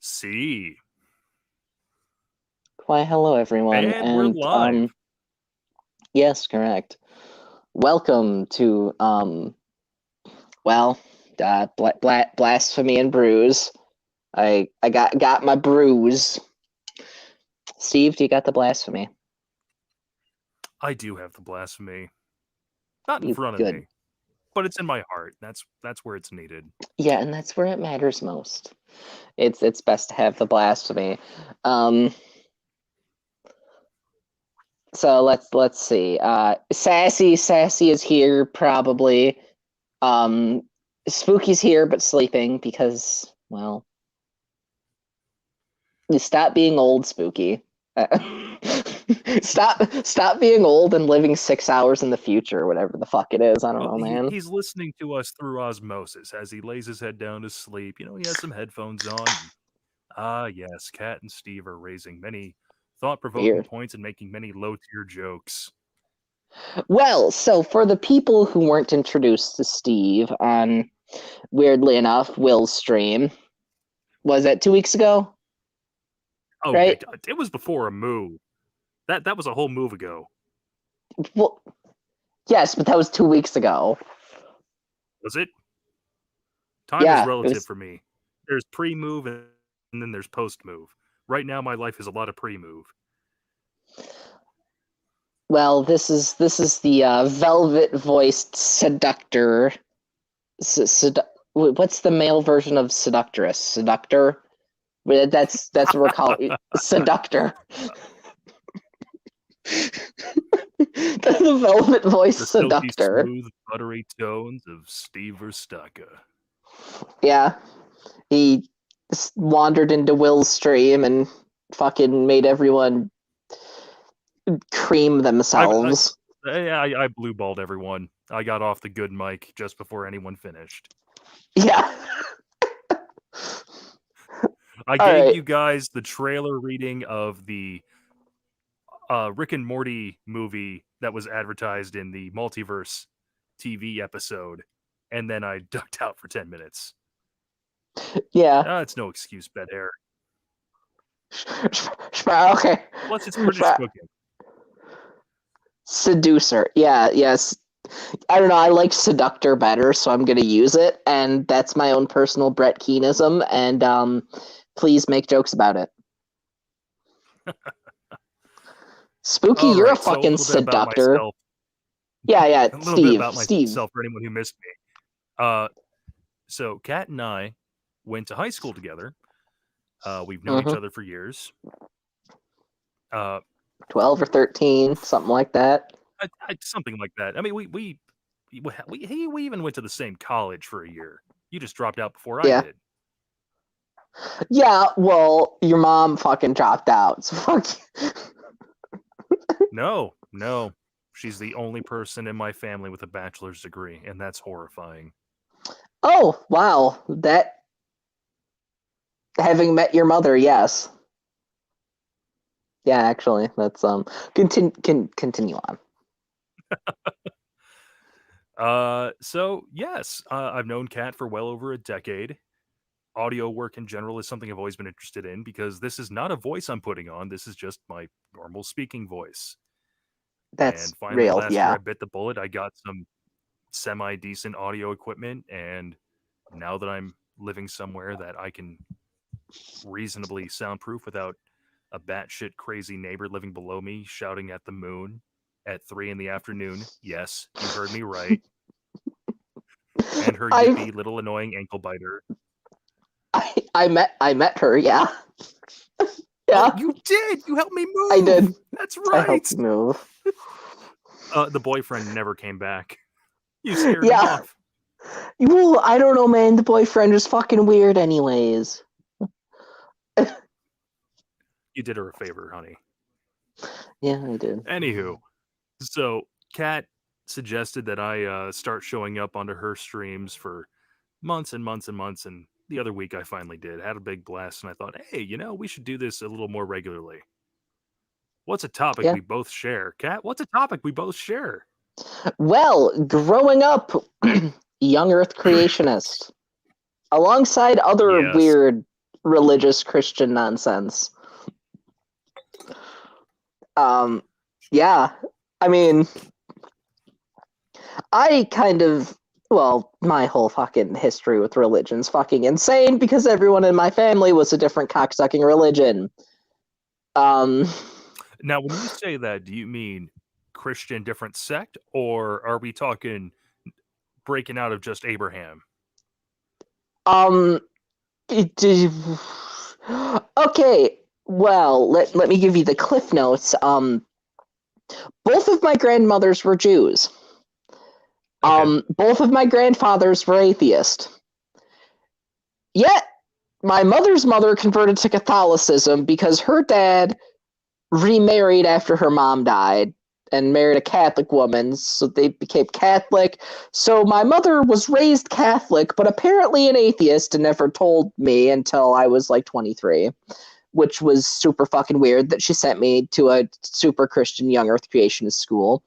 C. Why, hello everyone, And we're live. Yes, correct. Welcome to Blasphemy and Brews. I got my brews. Steve, do you got the blasphemy? I do have the blasphemy. Not in front of Good. me, but it's in my heart. That's where it's needed. Yeah, and that's where it matters most. It's best to have the blasphemy. So let's see. Sassy is here probably. Spooky's here but sleeping because, well, you stop being old, Spooky. Stop being old and living 6 hours in the future, or whatever the fuck it is. I don't know, man. He's listening to us through osmosis as he lays his head down to sleep. You know, he has some headphones on. Yes, Kat and Steve are raising many thought-provoking points and making many low-tier jokes. Well, so for the people who weren't introduced to Steve on, weirdly enough, Will's stream, was that 2 weeks ago? Oh, right? It was before a move. That was a whole move ago. Well, yes, but that was 2 weeks ago. Was it? Time is relative for me. There's pre-move and then there's post-move. Right now, my life is a lot of pre-move. Well, this is the velvet-voiced seductor. What's the male version of seductress? Seductor? That's what we're calling seductor. The velvet voice the seductor. Smooth, buttery tones of Steve Verstaka. Yeah, he wandered into Will's stream and fucking made everyone cream themselves. I blue-balled everyone. I got off the good mic just before anyone finished. Yeah. I gave you guys the trailer reading of the Rick and Morty movie that was advertised in the Multiverse TV episode, and then I ducked out for 10 minutes. Yeah. It's no excuse, bed hair. Okay. Plus, it's British cooking. Seducer. Yeah, yes. I don't know, I like seductor better, so I'm going to use it, and that's my own personal Brett Keenism, and please make jokes about it. Spooky, you're a fucking seductor. Yeah, a little bit about myself for anyone who missed me. So Kat and I went to high school together. We've known each other for years. 12 or 13, something like that. Something like that. I mean, we even went to the same college for a year. You just dropped out before I did. Yeah, well, your mom fucking dropped out, so fuck you. No. She's the only person in my family with a bachelor's degree, and that's horrifying. Oh, wow. Having met your mother, yes. Yeah, actually, that's continue on. So yes, I've known Kat for well over a decade. Audio work in general is something I've always been interested in because this is not a voice I'm putting on. This is just my normal speaking voice. That's and finally, real, last yeah. year I bit the bullet. I got some semi-decent audio equipment, and now that I'm living somewhere that I can reasonably soundproof without a batshit crazy neighbor living below me shouting at the moon at 3 p.m. Yes, you heard me right. And her yippy little annoying ankle biter. I met her, yeah. Yeah. Oh, you did! You helped me move! I did. That's right! I helped you move. The boyfriend never came back. You scared him off. Well, I don't know, man. The boyfriend was fucking weird anyways. You did her a favor, honey. Yeah, I did. Anywho, so Kat suggested that I start showing up onto her streams for months and months and months, and the other week I finally did. Had a big blast, and I thought, hey, we should do this a little more regularly. What's a topic we both share? Kat, what's a topic we both share? Well, growing up, young Earth creationist. Alongside other weird religious Christian nonsense. Yeah, I mean, my whole fucking history with religion's fucking insane because everyone in my family was a different cocksucking religion. Now, when you say that, do you mean Christian different sect, or are we talking breaking out of just Abraham? Okay, well, let me give you the cliff notes. Both of my grandmothers were Jews. Okay. Both of my grandfathers were atheist. Yet, my mother's mother converted to Catholicism because her dad remarried after her mom died and married a Catholic woman, so they became Catholic. So my mother was raised Catholic, but apparently an atheist and never told me until I was like 23, which was super fucking weird that she sent me to a super Christian young earth creationist school.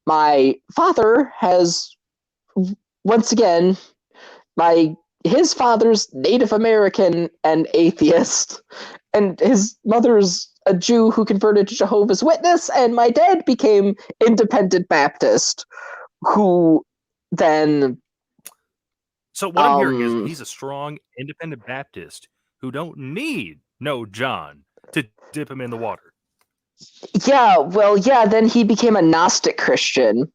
My father has, once again, his father's Native American and atheist, and his mother's a Jew who converted to Jehovah's Witness, and my dad became independent Baptist, who then... So what I'm hearing is he's a strong independent Baptist who don't need no John to dip him in the water. Yeah, then he became a Gnostic Christian,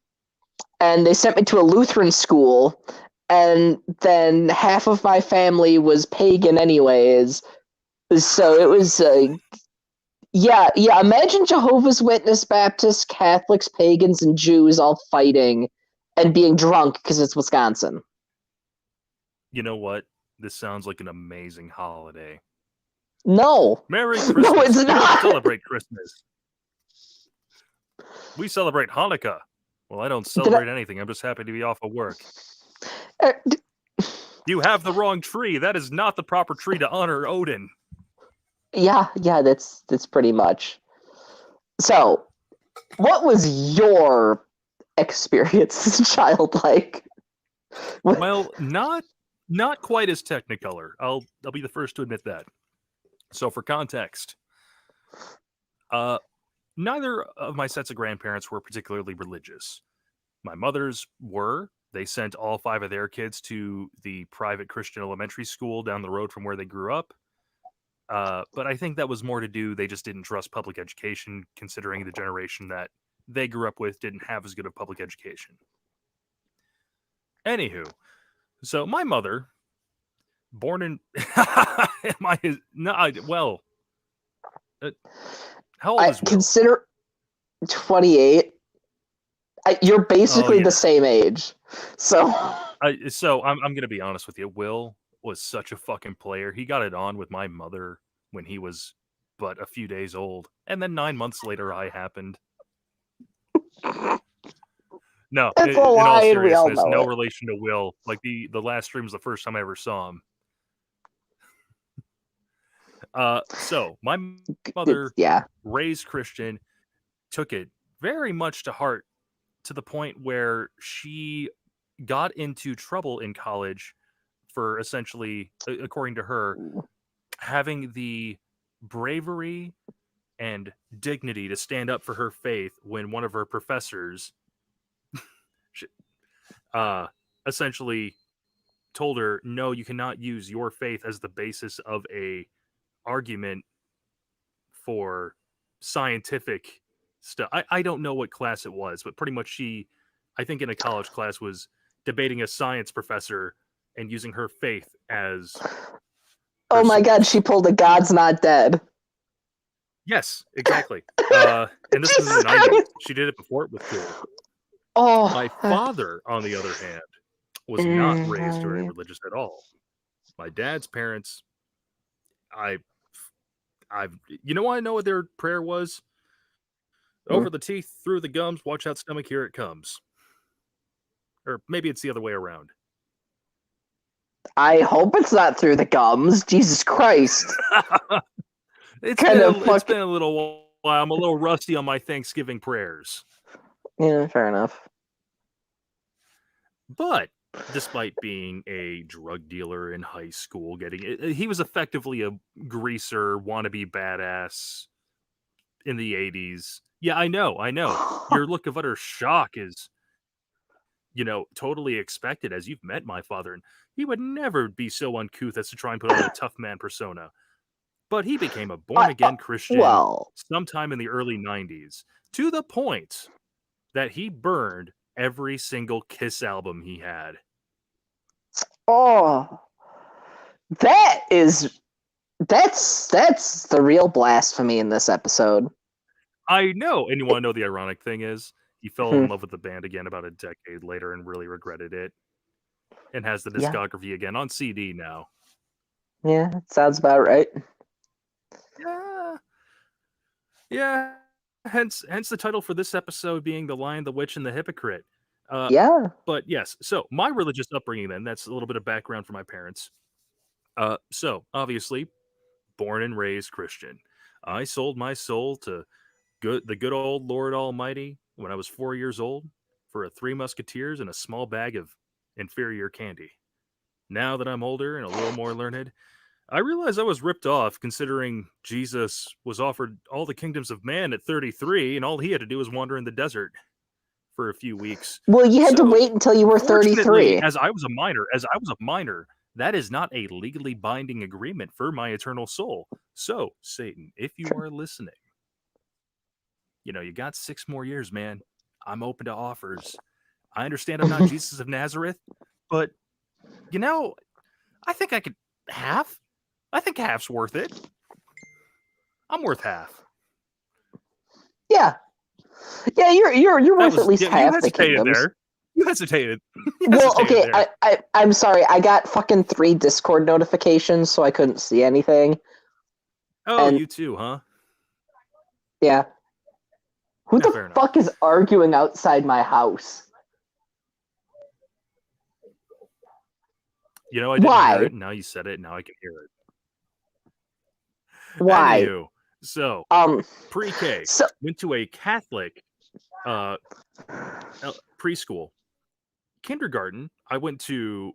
and they sent me to a Lutheran school, and then half of my family was pagan anyways, so it was... Yeah, imagine Jehovah's Witness, Baptists, Catholics, pagans, and Jews all fighting and being drunk because it's Wisconsin. You know what? This sounds like an amazing holiday. No. Merry Christmas. No, it's We don't not. celebrate Christmas. We celebrate Hanukkah. Well, I don't celebrate anything. I'm just happy to be off of work. You have the wrong tree. That is not the proper tree to honor Odin. Yeah, that's pretty much. So, what was your experience as a child like? Well, not quite as technicolor. I'll be the first to admit that. So for context, neither of my sets of grandparents were particularly religious. My mother's were. They sent all 5 of their kids to the private Christian elementary school down the road from where they grew up. But I think that was more to do, they just didn't trust public education, considering the generation that they grew up with didn't have as good of public education. Anywho, so my mother, born in... how old is Will? Consider 28. You're basically the same age. So I'm going to be honest with you. Will was such a fucking player. He got it on with my mother when he was but a few days old. And then 9 months later, I happened. No, in all seriousness, no relation to Will. Like, the last stream was the first time I ever saw him. So my mother raised Christian, took it very much to heart, to the point where she got into trouble in college for essentially, according to her, having the bravery and dignity to stand up for her faith when one of her professors essentially told her, no, you cannot use your faith as the basis of a argument for scientific stuff. I don't know what class it was, but pretty much she, I think in a college class, was debating a science professor and using her faith as... Oh my god, she pulled a God's Not Dead. Yes, exactly. And this was in the 90s. She did it before it was cool. Oh. My father, on the other hand, was not raised very religious at all. My dad's parents, I know what their prayer was? Over the teeth, through the gums, watch out stomach, here it comes. Or maybe it's the other way around. I hope it's not through the gums. Jesus Christ. It's been a little while. I'm a little rusty on my Thanksgiving prayers. Yeah, fair enough. But despite being a drug dealer in high school, he was effectively a greaser wannabe badass in the 80s. Yeah, I know. Your look of utter shock is, totally expected as you've met my father, and he would never be so uncouth as to try and put on a tough man persona. But he became a born-again Christian Well, sometime in the early 90s, to the point that he burned every single Kiss album he had. oh, that's the real blasphemy in this episode. I know, and you want to know the ironic thing is, he fell Hmm. in love with the band again about a decade later and really regretted it, and has the Yeah. discography again on CD now. Yeah, sounds about right. Yeah. Hence the title for this episode being "The Lion, the Witch, and the Hypocrite." Yeah. But yes, so my religious upbringing. Then that's a little bit of background for my parents. So obviously, born and raised Christian. I sold my soul to the good old Lord Almighty when I was 4 years old for a Three Musketeers and a small bag of inferior candy. Now that I'm older and a little more learned, I realize I was ripped off, considering Jesus was offered all the kingdoms of man at 33, and all he had to do was wander in the desert for a few weeks. Well, you had to So, wait until you were fortunately, 33. as I was a minor, that is not a legally binding agreement for my eternal soul. So, Satan, if you are listening, you got 6 more years, man. I'm open to offers. I understand I'm not Jesus of Nazareth, but I think I could half. I think half's worth it. I'm worth half. Yeah. Yeah, you're worth at least half the kingdoms. There. You hesitated. Well, okay, I'm sorry. I got fucking 3 Discord notifications, so I couldn't see anything. Oh, and, you too, huh? Yeah. Who the fuck is arguing outside my house? I didn't hear it. Now you said it. Now I can hear it. Why? Anywho, so pre-K, went to a Catholic preschool. Kindergarten, I went to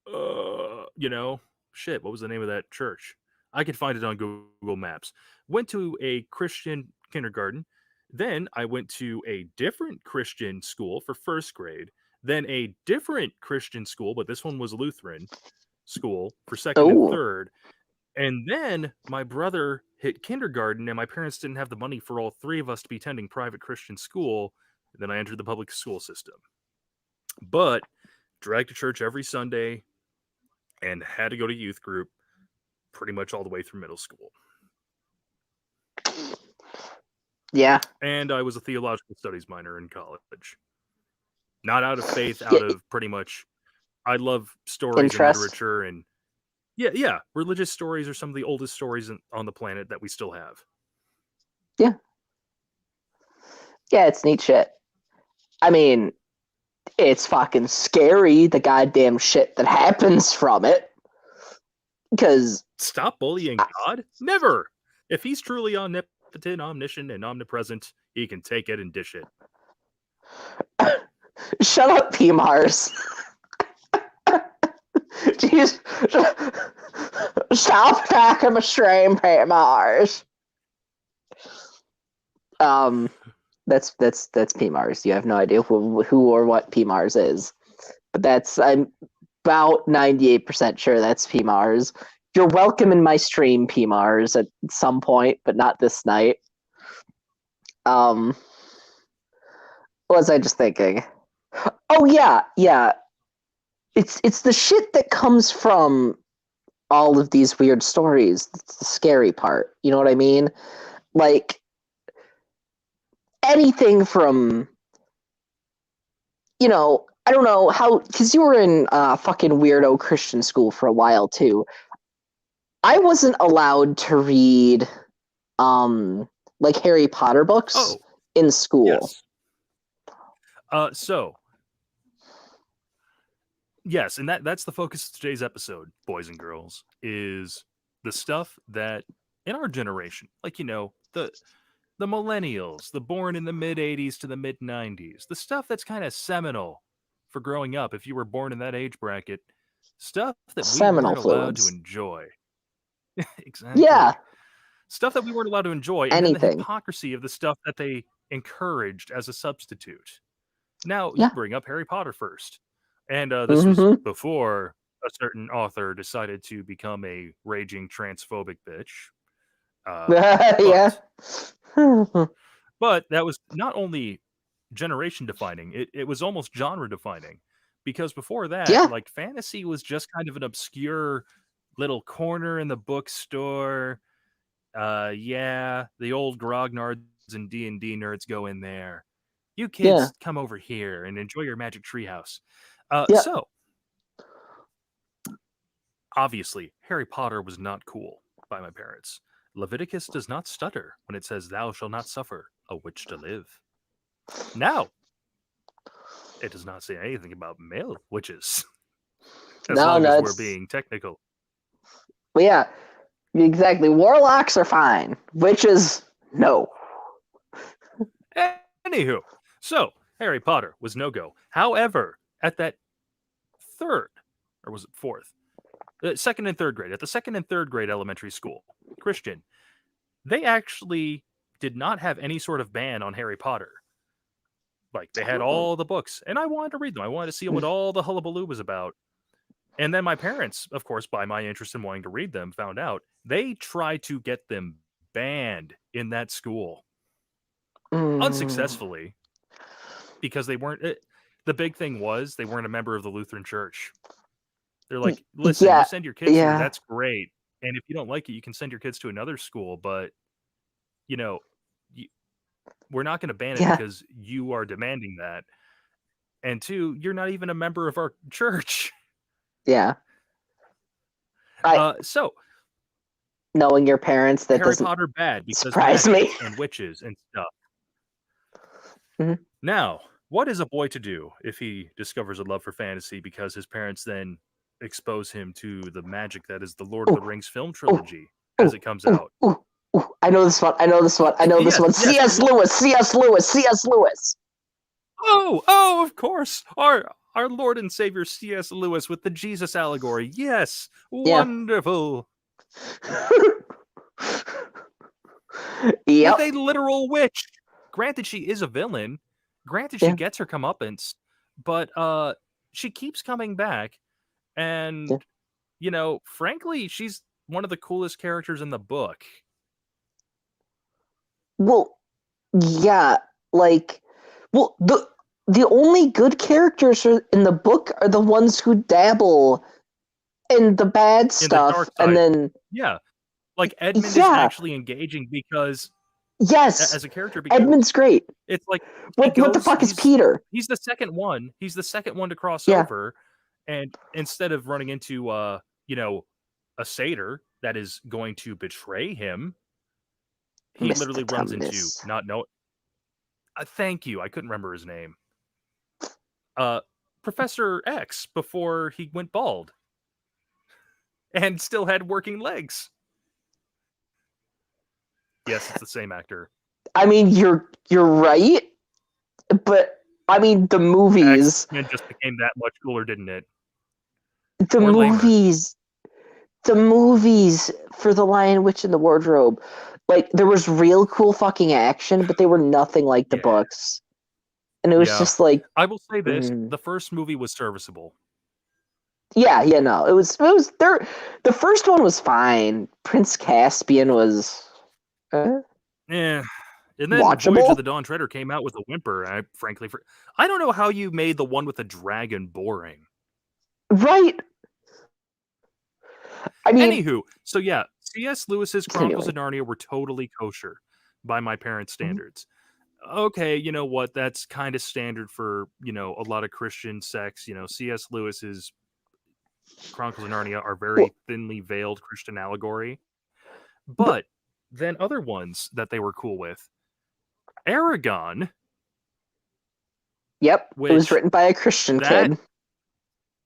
what was the name of that church? I could find it on Google Maps. Went to a Christian kindergarten. Then I went to a different Christian school for first grade. Then a different Christian school, but this one was Lutheran school for second and third. And then my brother hit kindergarten, and my parents didn't have the money for all 3 of us to be attending private Christian school. And then I entered the public school system. But dragged to church every Sunday and had to go to youth group pretty much all the way through middle school. Yeah. And I was a theological studies minor in college. Not out of faith, out of pretty much, I love stories and literature, and yeah, religious stories are some of the oldest stories on the planet that we still have. Yeah. Yeah, it's neat shit. I mean, it's fucking scary, the goddamn shit that happens from it. Because stop bullying God? Never. If he's truly omnipotent, omniscient, and omnipresent, he can take it and dish it. Shut up, P-Mars. Jeez. Stop attacking my stream, P-Mars. That's P-Mars. You have no idea who or what P-Mars is. But I'm about 98% sure that's P-Mars. You're welcome in my stream, P-Mars, at some point, but not this night. What was I just thinking? Oh yeah. It's the shit that comes from all of these weird stories. That's the scary part. You know what I mean? Like anything from, I don't know how, because you were in fucking weirdo Christian school for a while too. I wasn't allowed to read like Harry Potter books in school. Yes. Yes, and that's the focus of today's episode, boys and girls, is the stuff that in our generation, like the millennials, the born in the mid 80s to the mid 90s, the stuff that's kind of seminal for growing up, if you were born in that age bracket, stuff that we Seminal weren't allowed to fluids. enjoy. Exactly. Yeah. Stuff that we weren't allowed to enjoy, and then the Anything. hypocrisy of the stuff that they encouraged as a substitute. Now, you Yeah. bring up Harry Potter first. And this was Mm-hmm. before a certain author decided to become a raging transphobic bitch. Yeah. But that was not only generation defining, it was almost genre defining. Because before that, Yeah. like, fantasy was just kind of an obscure little corner in the bookstore. Yeah, the old grognards and D&D nerds go in there. You kids Yeah. come over here and enjoy your magic treehouse. Yeah. So, obviously, Harry Potter was not cool by my parents. Leviticus does not stutter when it says, "Thou shalt not suffer a witch to live." Now, it does not say anything about male witches, as long as we're being technical. Well, yeah, exactly. Warlocks are fine. Witches, no. Anywho, so Harry Potter was no go. However, at that third, or was it fourth? Second and third grade, at the second and third grade elementary school, Christian, they actually did not have any sort of ban on Harry Potter. Like, they had all the books, and I wanted to read them. I wanted to see what all the hullabaloo was about. And then my parents, of course, by my interest in wanting to read them, found out they tried to get them banned in that school. Unsuccessfully. Because they weren't... the big thing was they weren't a member of the Lutheran Church. They're like, listen, you send your kids here, that's great. And if you don't like it, you can send your kids to another school. But, you know, we're not going to ban it because you are demanding that. And two, you're not even a member of our church. Yeah. So, knowing your parents, that Harry Potter bad because surprise me. And witches and stuff. Mm-hmm. Now, what is a boy to do if he discovers a love for fantasy because his parents then expose him to the magic that is the Lord of the Rings film trilogy as it comes out? I know this one. C.S. Lewis. Oh, of course. Our Lord and Savior C.S. Lewis with the Jesus allegory. Yes. Wonderful. With a literal witch. Granted, she is a villain. Granted, she gets her comeuppance. But she keeps coming back. And, you know, frankly, she's one of the coolest characters in the book. Well, yeah. Like, well, the only good characters in the book are the ones who dabble in the bad stuff. And then... Yeah. Like, Edmund is actually engaging because... Yes. As a character, because Edmund's great. It's like... What the fuck is Peter? He's the second one. He's the second one to cross over. And instead of running into, you know, a satyr that is going to betray him, he literally runs into not know. Thank you. I couldn't remember his name. Professor X before he went bald and still had working legs. Yes, it's the same actor. I mean, you're right, but I mean the movies. X-Men just became that much cooler, didn't it? The movies for The Lion, Witch, and the Wardrobe. Like, there was real cool fucking action, but they were nothing like the books. And it was just like... I will say this, the first movie was serviceable. Yeah, no. It was there. The first one was fine. Prince Caspian was... Yeah. And then watchable? Voyage of the Dawn Treader came out with a whimper. I don't know how you made the one with the dragon boring. Right. I mean... Anywho, so yeah, C.S. Lewis's Chronicles of Narnia were totally kosher by my parents' standards. Okay, you know what? That's kind of standard for, you know, a lot of Christian sects. You know, C.S. Lewis's Chronicles of Narnia are very thinly veiled Christian allegory. But then other ones that they were cool with. Aragon. Yep, it was written by a Christian kid.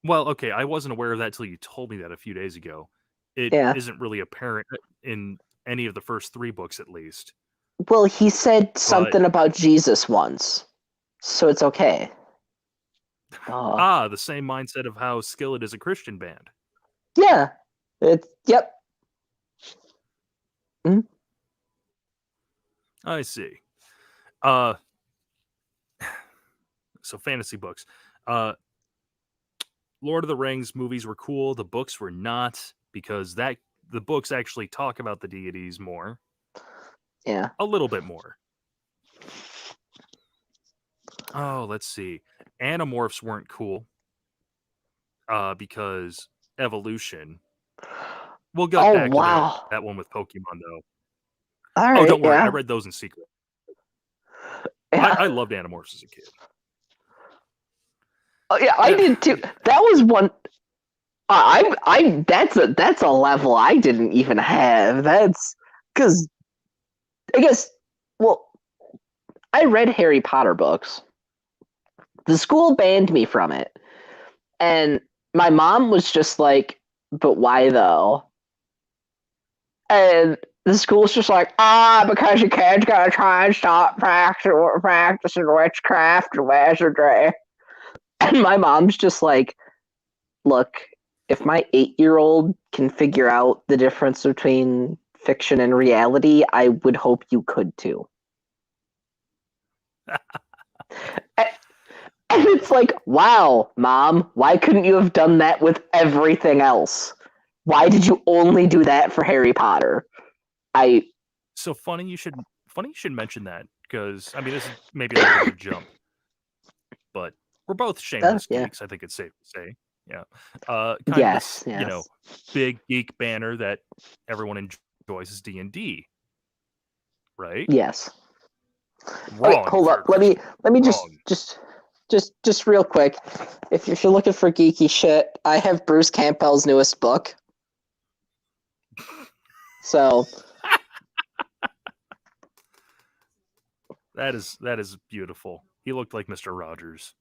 Well, okay, I wasn't aware of that till you told me that a few days ago. It isn't really apparent in any of the first 3 books, at least. Well, he said something about Jesus once, so it's okay. The same mindset of how Skillet is a Christian band. Yeah. Yep. Mm-hmm. I see. So fantasy books. Lord of the Rings movies were cool. The books were not, because the books actually talk about the deities more. Yeah. A little bit more. Oh, let's see. Animorphs weren't cool. Because evolution. We'll get back to that one with Pokemon, though. All right. Don't worry. I read those in secret. Yeah. I loved Animorphs as a kid. Oh yeah, I did too. That was one. That's a level I didn't even have. That's because I guess. Well, I read Harry Potter books. The school banned me from it, and my mom was just like, "But why though?" And the school's just like, because your kid's gonna try and stop practicing witchcraft and wizardry. And my mom's just like, look, if my 8-year-old can figure out the difference between fiction and reality, I would hope you could too. And it's like, wow, Mom, why couldn't you have done that with everything else? Why did you only do that for Harry Potter? So funny you should mention that, because I mean, this is maybe a little bit of a jump, but we're both shameless geeks. I think it's safe to say, yeah. Kind of this, big geek banner that everyone enjoys is D&D, right? Yes. Wrong. Wait, hold up. Let me just real quick. If you're looking for geeky shit, I have Bruce Campbell's newest book. So that is beautiful. He looked like Mr. Rogers.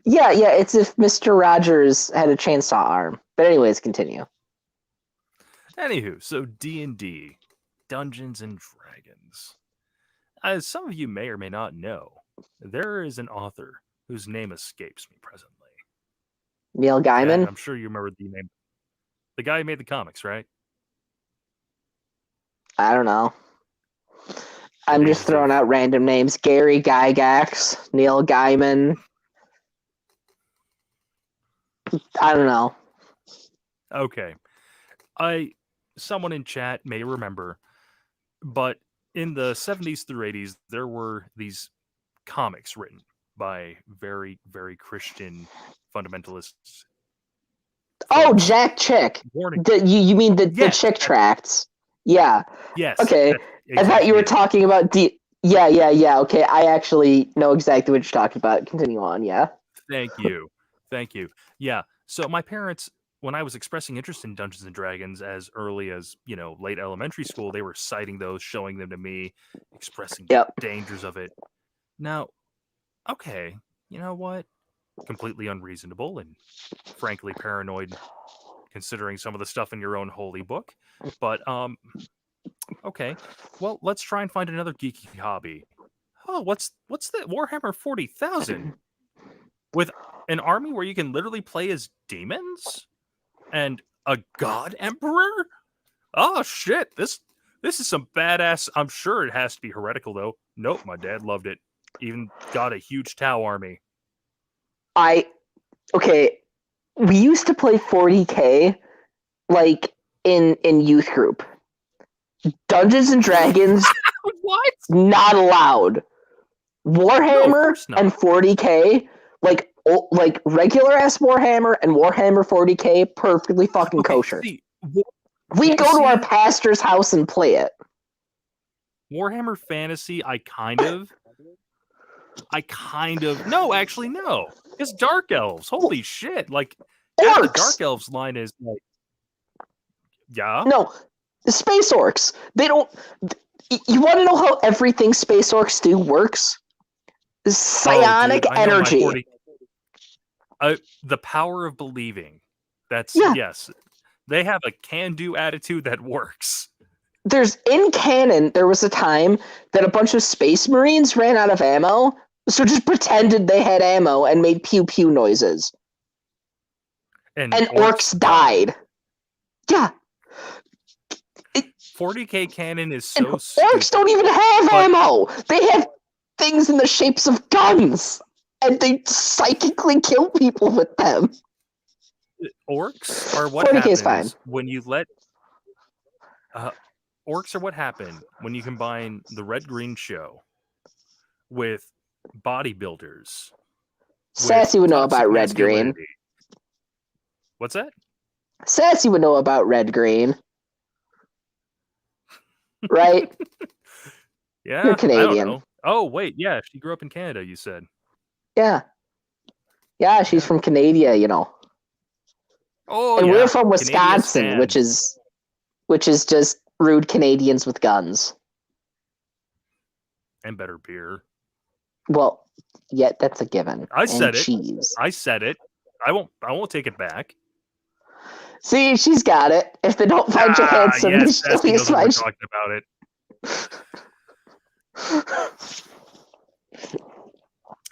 Yeah, it's if Mr. Rogers had a chainsaw arm. But anyways, continue. Anywho, so D&D, Dungeons and Dragons. As some of you may or may not know, there is an author whose name escapes me presently. Neil Gaiman? And I'm sure you remember the name. The guy who made the comics, right? I don't know. I'm just throwing out random names. Gary Gygax, Neil Gaiman. I don't know. Okay. Someone in chat may remember, but in the 70s through 80s, there were these comics written by very, very Christian fundamentalists. Oh, Jack Chick. You mean the Chick tracts? Yeah. Yes. Okay. I thought you were talking about Yeah. Okay, I actually know exactly what you're talking about. Continue on. Yeah. Thank you. Yeah. So my parents, when I was expressing interest in Dungeons and Dragons as early as, late elementary school, they were citing those, showing them to me, expressing the dangers of it. Now, okay, you know what? Completely unreasonable and frankly paranoid, considering some of the stuff in your own holy book. But okay, well, let's try and find another geeky hobby. Oh, what's that? Warhammer 40,000 with an army where you can literally play as demons and a god emperor. Oh shit! This is some badass. I'm sure it has to be heretical though. Nope, my dad loved it. Even got a huge Tau army. Okay, we used to play 40K like in youth group. Dungeons and Dragons what? Not allowed. Warhammer and 40K, like regular ass Warhammer and Warhammer 40K, perfectly fucking kosher. We'd go to our pastor's house and play it. Warhammer Fantasy, I kind of. No, actually, no. It's Dark Elves. Holy shit! Like, orcs. The Dark Elves line is like, yeah. No, the Space Orcs. They don't. You want to know how everything Space Orcs do works? Psionic energy. The power of believing. That's yes. They have a can-do attitude that works. In canon, there was a time that a bunch of Space Marines ran out of ammo, So just pretended they had ammo and made pew pew noises. And orcs died. Yeah. 40k cannon is And so stupid. orcs don't even have ammo. They have things in the shapes of guns, and they psychically kill people with them. Orcs are what 40K is fine. happens when you let. Orcs are what happen when you combine the red-green show with bodybuilders. Sassy would know about red masculinity. green. What's that? Sassy would know about red green. Right? Yeah. You're Canadian. I don't know. Oh, wait. Yeah. She grew up in Canada, you said. Yeah. Yeah, she's from Canada, you know. Oh, and yeah. we're from Wisconsin, which is just rude Canadians with guns. And better beer. Well, yeah, that's a given. I said it. Cheese. I said it. I won't take it back. See, she's got it. If they don't find you handsome, yes, at least we're talking about it.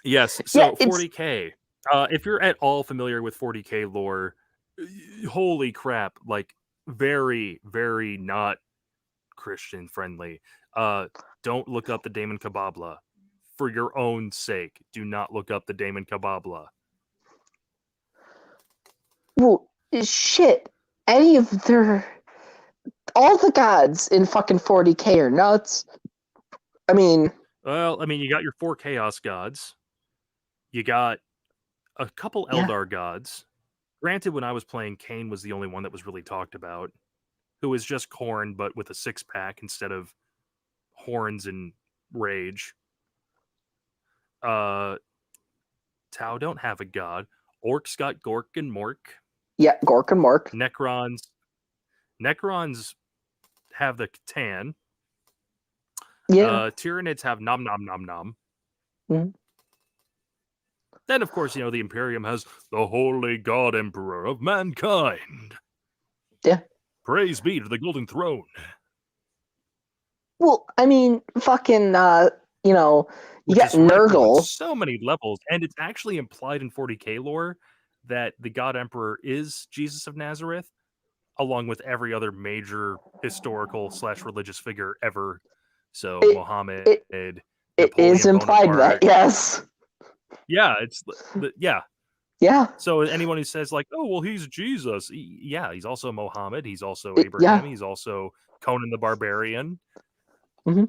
Yes, so 40k. If you're at all familiar with 40k lore, holy crap, like very, very not Christian friendly. Don't look up the Daemon Kababla. For your own sake, do not look up the Daemon Kababla. Well, shit. Any of all the gods in fucking 40k are nuts. I mean, you got your 4 chaos gods. You got a couple Eldar gods. Granted, when I was playing, Cain was the only one that was really talked about, who was just Khorne, but with a 6-pack instead of horns and rage. Tau don't have a god. Orcs got Gork and Mork. Yeah, Gork and Mork. Necrons have the Catan. Yeah. Tyranids have Nom Nom Nom Nom. Mm-hmm. Then, of course, the Imperium has the Holy God Emperor of Mankind. Yeah. Praise be to the Golden Throne. Well, I mean, fucking, you got Nurgle. So many levels, and it's actually implied in 40k lore that the God Emperor is Jesus of Nazareth, along with every other major historical / religious figure ever. So Muhammad, it Napoleon is implied Bonaparte. that, yes. Yeah, Yeah. So anyone who says like, oh well, he's Jesus, he's also Muhammad, he's also Abraham, he's also Conan the Barbarian. Mm-hmm.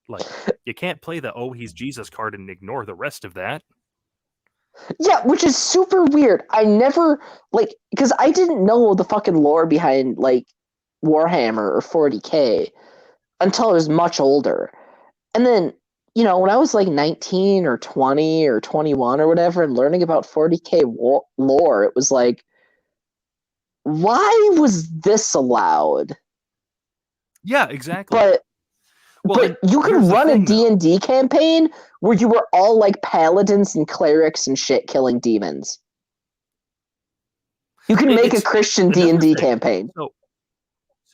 Like, you can't play the he's Jesus card and ignore the rest of that. Yeah, which is super weird. I never, because I didn't know the fucking lore behind, Warhammer or 40k until I was much older. And then, when I was, 19 or 20 or 21 or whatever and learning about 40k lore, it was like, why was this allowed? Yeah, exactly. But you could run a D&D campaign where you were all paladins and clerics and shit killing demons. You can make a Christian D&D campaign.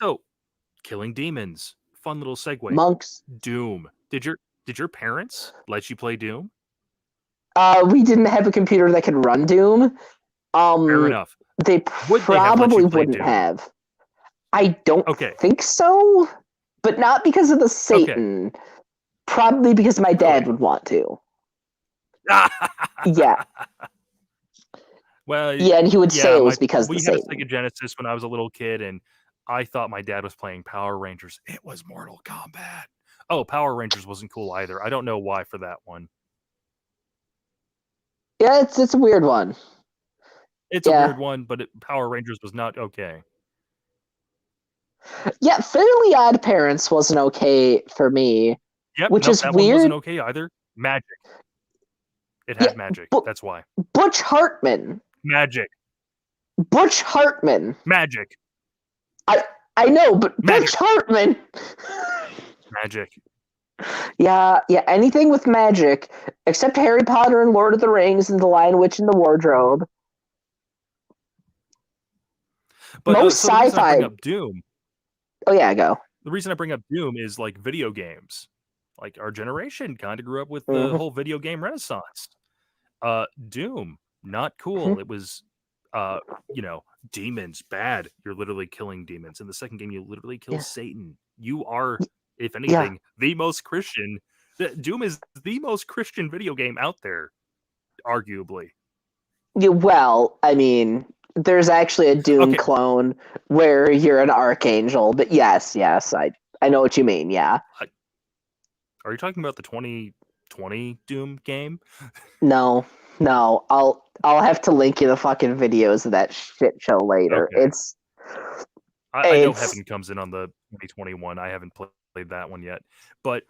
So, killing demons. Fun little segue. Monks. Doom. Did your parents let you play Doom? We didn't have a computer that could run Doom. Fair enough. They probably wouldn't have. I don't think so. But not because of the Satan. Okay. Probably because my dad would want to. Yeah. Well, yeah, and he would say it was because we of had Satan. a Sega Genesis when I was a little kid, and I thought my dad was playing Power Rangers. It was Mortal Kombat. Oh, Power Rangers wasn't cool either. I don't know why for that one. Yeah, it's a weird one. It's a weird one, but Power Rangers was not okay. Yeah, Fairly Odd Parents wasn't okay for me. Yep, which is that weird. One wasn't okay either. Magic. It had magic. That's why. Butch Hartman. Magic. Butch Hartman. Magic. I know, but magic. Butch Hartman. Magic. Yeah, anything with magic, except Harry Potter and Lord of the Rings and The Lion, Witch, and the Wardrobe. But most so sci-fi. Bring up Doom. Oh yeah, go. The reason I bring up Doom is video games. like our generation kind of grew up with the whole video game renaissance. Doom, not cool. It was, demons, bad. You're literally killing demons. In the second game, you literally kill Satan. You are, if anything, the most Christian. Doom is the most Christian video game out there, arguably. Yeah, well, I mean, there's actually a Doom clone where you're an archangel, but yes, I know what you mean. Yeah. Are you talking about the 2020 Doom game? No. I'll have to link you the fucking videos of that shit show later. Okay. I know Heaven comes in on the 2021. I haven't played that one yet, but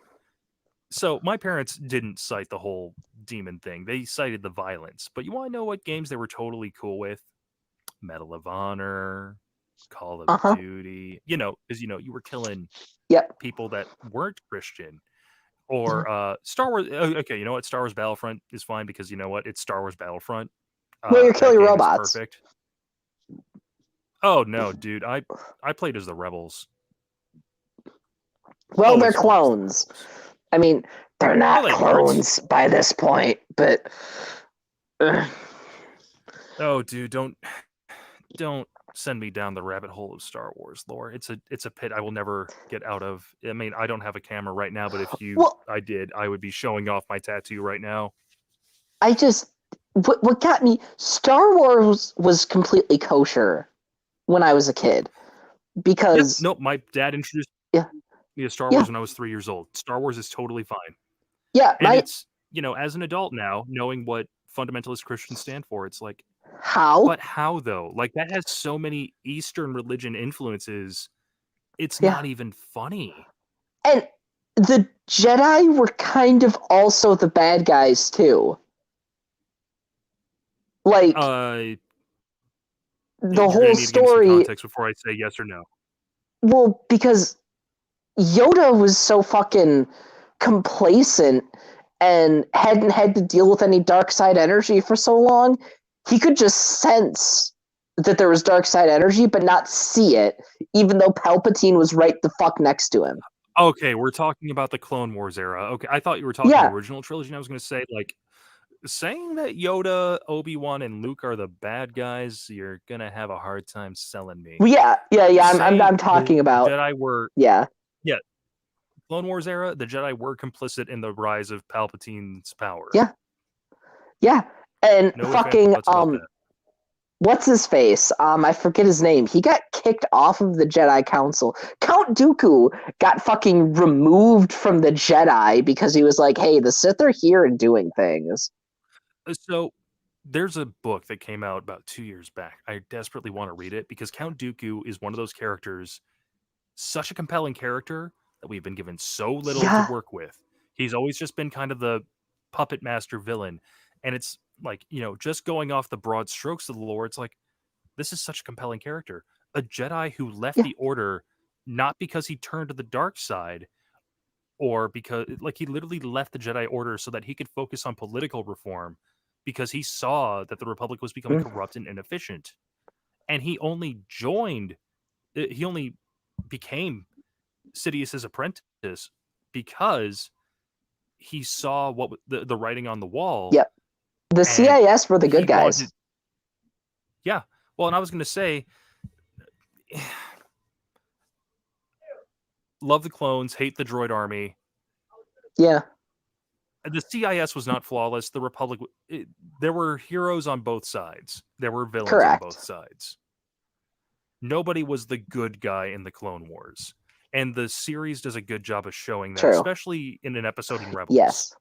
so my parents didn't cite the whole demon thing. They cited the violence. But you want to know what games they were totally cool with? Medal of Honor, Call of Duty. Because you were killing people that weren't Christian. Or Star Wars. Okay, you know what? Star Wars Battlefront is fine because you know what? It's Star Wars Battlefront. Well, you're killing robots. Perfect. Oh no, dude! I played as the rebels. Well, they're clones. I mean, they're not clones by this point, but. Oh, dude! Don't send me down the rabbit hole of Star Wars lore. It's a pit I will never get out of. I mean, I don't have a camera right now, but if I did, I would be showing off my tattoo right now. What got me, Star Wars was completely kosher when I was a kid. Because... Nope, my dad introduced me to Star Wars when I was 3 years old. Star Wars is totally fine. Yeah, and it's, as an adult now, knowing what fundamentalist Christians stand for, it's like, how? But how, though? Like, that has so many Eastern religion influences, it's not even funny. And the Jedi were kind of also the bad guys, too. Like, the whole story... Some context before I say yes or no. Well, because Yoda was so fucking complacent and hadn't had to deal with any dark side energy for so long, he could just sense that there was dark side energy, but not see it, even though Palpatine was right the fuck next to him. Okay, we're talking about the Clone Wars era. Okay, I thought you were talking the original trilogy, and I was going to say, like, saying that Yoda, Obi-Wan, and Luke are the bad guys, you're going to have a hard time selling me. Yeah. I'm talking about... Jedi were... Yeah. Clone Wars era, the Jedi were complicit in the rise of Palpatine's power. Yeah. And fucking, what's his face? I forget his name. He got kicked off of the Jedi Council. Count Dooku got fucking removed from the Jedi because he was like, hey, the Sith are here and doing things. So, there's a book that came out about 2 years back. I desperately want to read it because Count Dooku is one of those characters, such a compelling character that we've been given so little to work with. He's always just been kind of the puppet master villain. And it's like, just going off the broad strokes of the lore, it's like, this is such a compelling character. A Jedi who left the Order, not because he turned to the dark side, or because, like, he literally left the Jedi Order so that he could focus on political reform, because he saw that the Republic was becoming corrupt and inefficient. And he only became Sidious's apprentice because he saw what the writing on the wall. Yep. The CIS were the good guys. Well, and I was going to say, love the clones, hate the droid army. Yeah. The CIS was not flawless. The Republic, there were heroes on both sides. There were villains on both sides. Nobody was the good guy in the Clone Wars. And the series does a good job of showing that, especially in an episode in Rebels. Yes.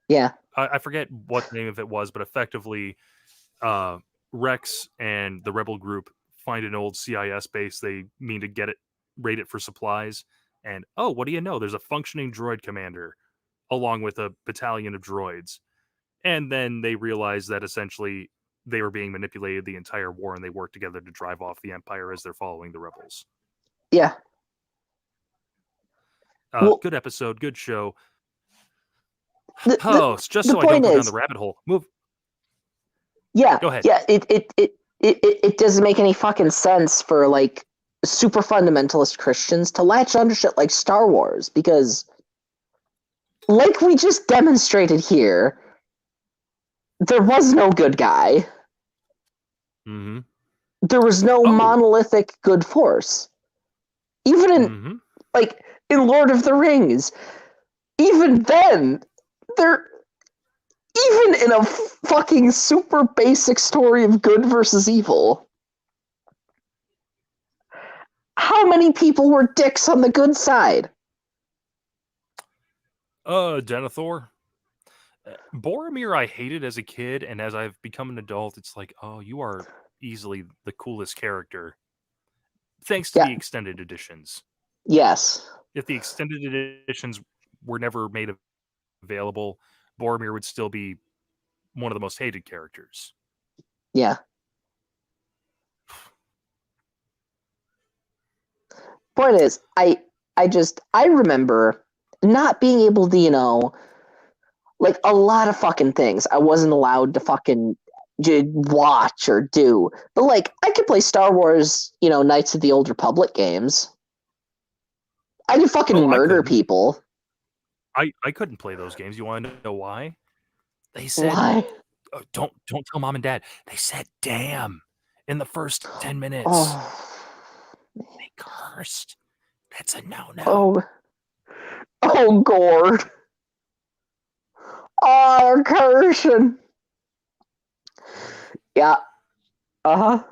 Yeah. I forget what the name of it was, but effectively, Rex and the Rebel group find an old CIS base. They mean to raid it for supplies. And, what do you know? There's a functioning droid commander along with a battalion of droids. And then they realize that essentially they were being manipulated the entire war, and they work together to drive off the Empire as they're following the rebels. Yeah. Good episode, good show. Just so I don't go down the rabbit hole. Move. Yeah. Go ahead. Yeah. It doesn't make any fucking sense for super fundamentalist Christians to latch onto shit like Star Wars, because like we just demonstrated here, there was no good guy. Mm-hmm. There was no Oh. monolithic good force. Even in like in Lord of the Rings, even then, there even in a fucking super basic story of good versus evil, how many people were dicks on the good side? Denethor. Boromir I hated as a kid, and as I've become an adult, it's like, oh, you are easily the coolest character. Thanks to the extended editions. Yes. If the extended editions were never made available, Boromir would still be one of the most hated characters. Yeah. Point is, I remember not being able to, like a lot of fucking things I wasn't allowed to fucking watch or do. But like I could play Star Wars, Knights of the Old Republic games. I could fucking murder people. I couldn't play those games. You want to know why? They said, why? Don't tell mom and dad. They said, damn, in the first 10 minutes. Oh. They cursed. That's a no-no. Oh, Gord. Oh, cursing. Yeah. Uh-huh.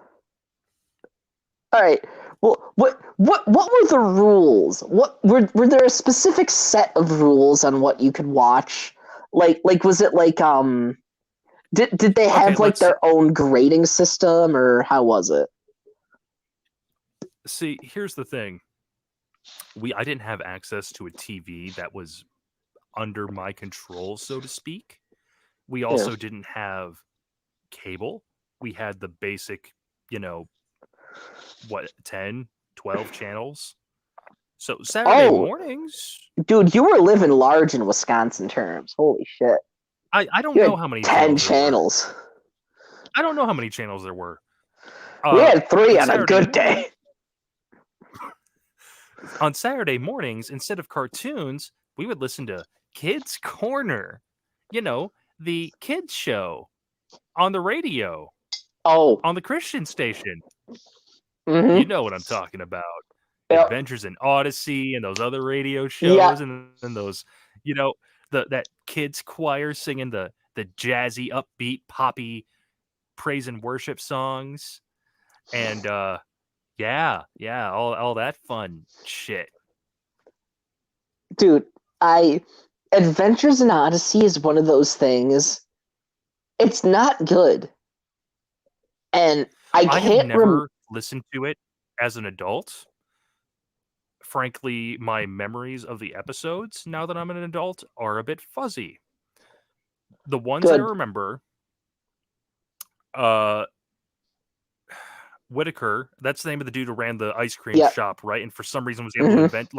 All right. Well, what were the rules? What were there a specific set of rules on what you could watch? Like was it like did they have like their own grading system, or how was it? See, here's the thing. I didn't have access to a TV that was under my control, so to speak. We also didn't have cable. We had the basic, 10, 12 channels. So Saturday mornings. Dude, you were living large in Wisconsin terms. Holy shit. I don't know how many 10 channels. I don't know how many channels there were. We had 3 on a good day. On Saturday mornings, instead of cartoons, we would listen to Kids Corner. The kids show on the radio. Oh. On the Christian station. Mm-hmm. You know what I'm talking about. Yep. Adventures in Odyssey and those other radio shows, and those, that kids choir singing the jazzy, upbeat, poppy praise and worship songs. And all that fun shit. Dude, Adventures in Odyssey is one of those things. It's not good. And I have never listened to it as an adult. Frankly, my memories of the episodes, now that I'm an adult, are a bit fuzzy. The ones that I remember, Whitaker, that's the name of the dude who ran the ice cream shop, right? And for some reason was able to invent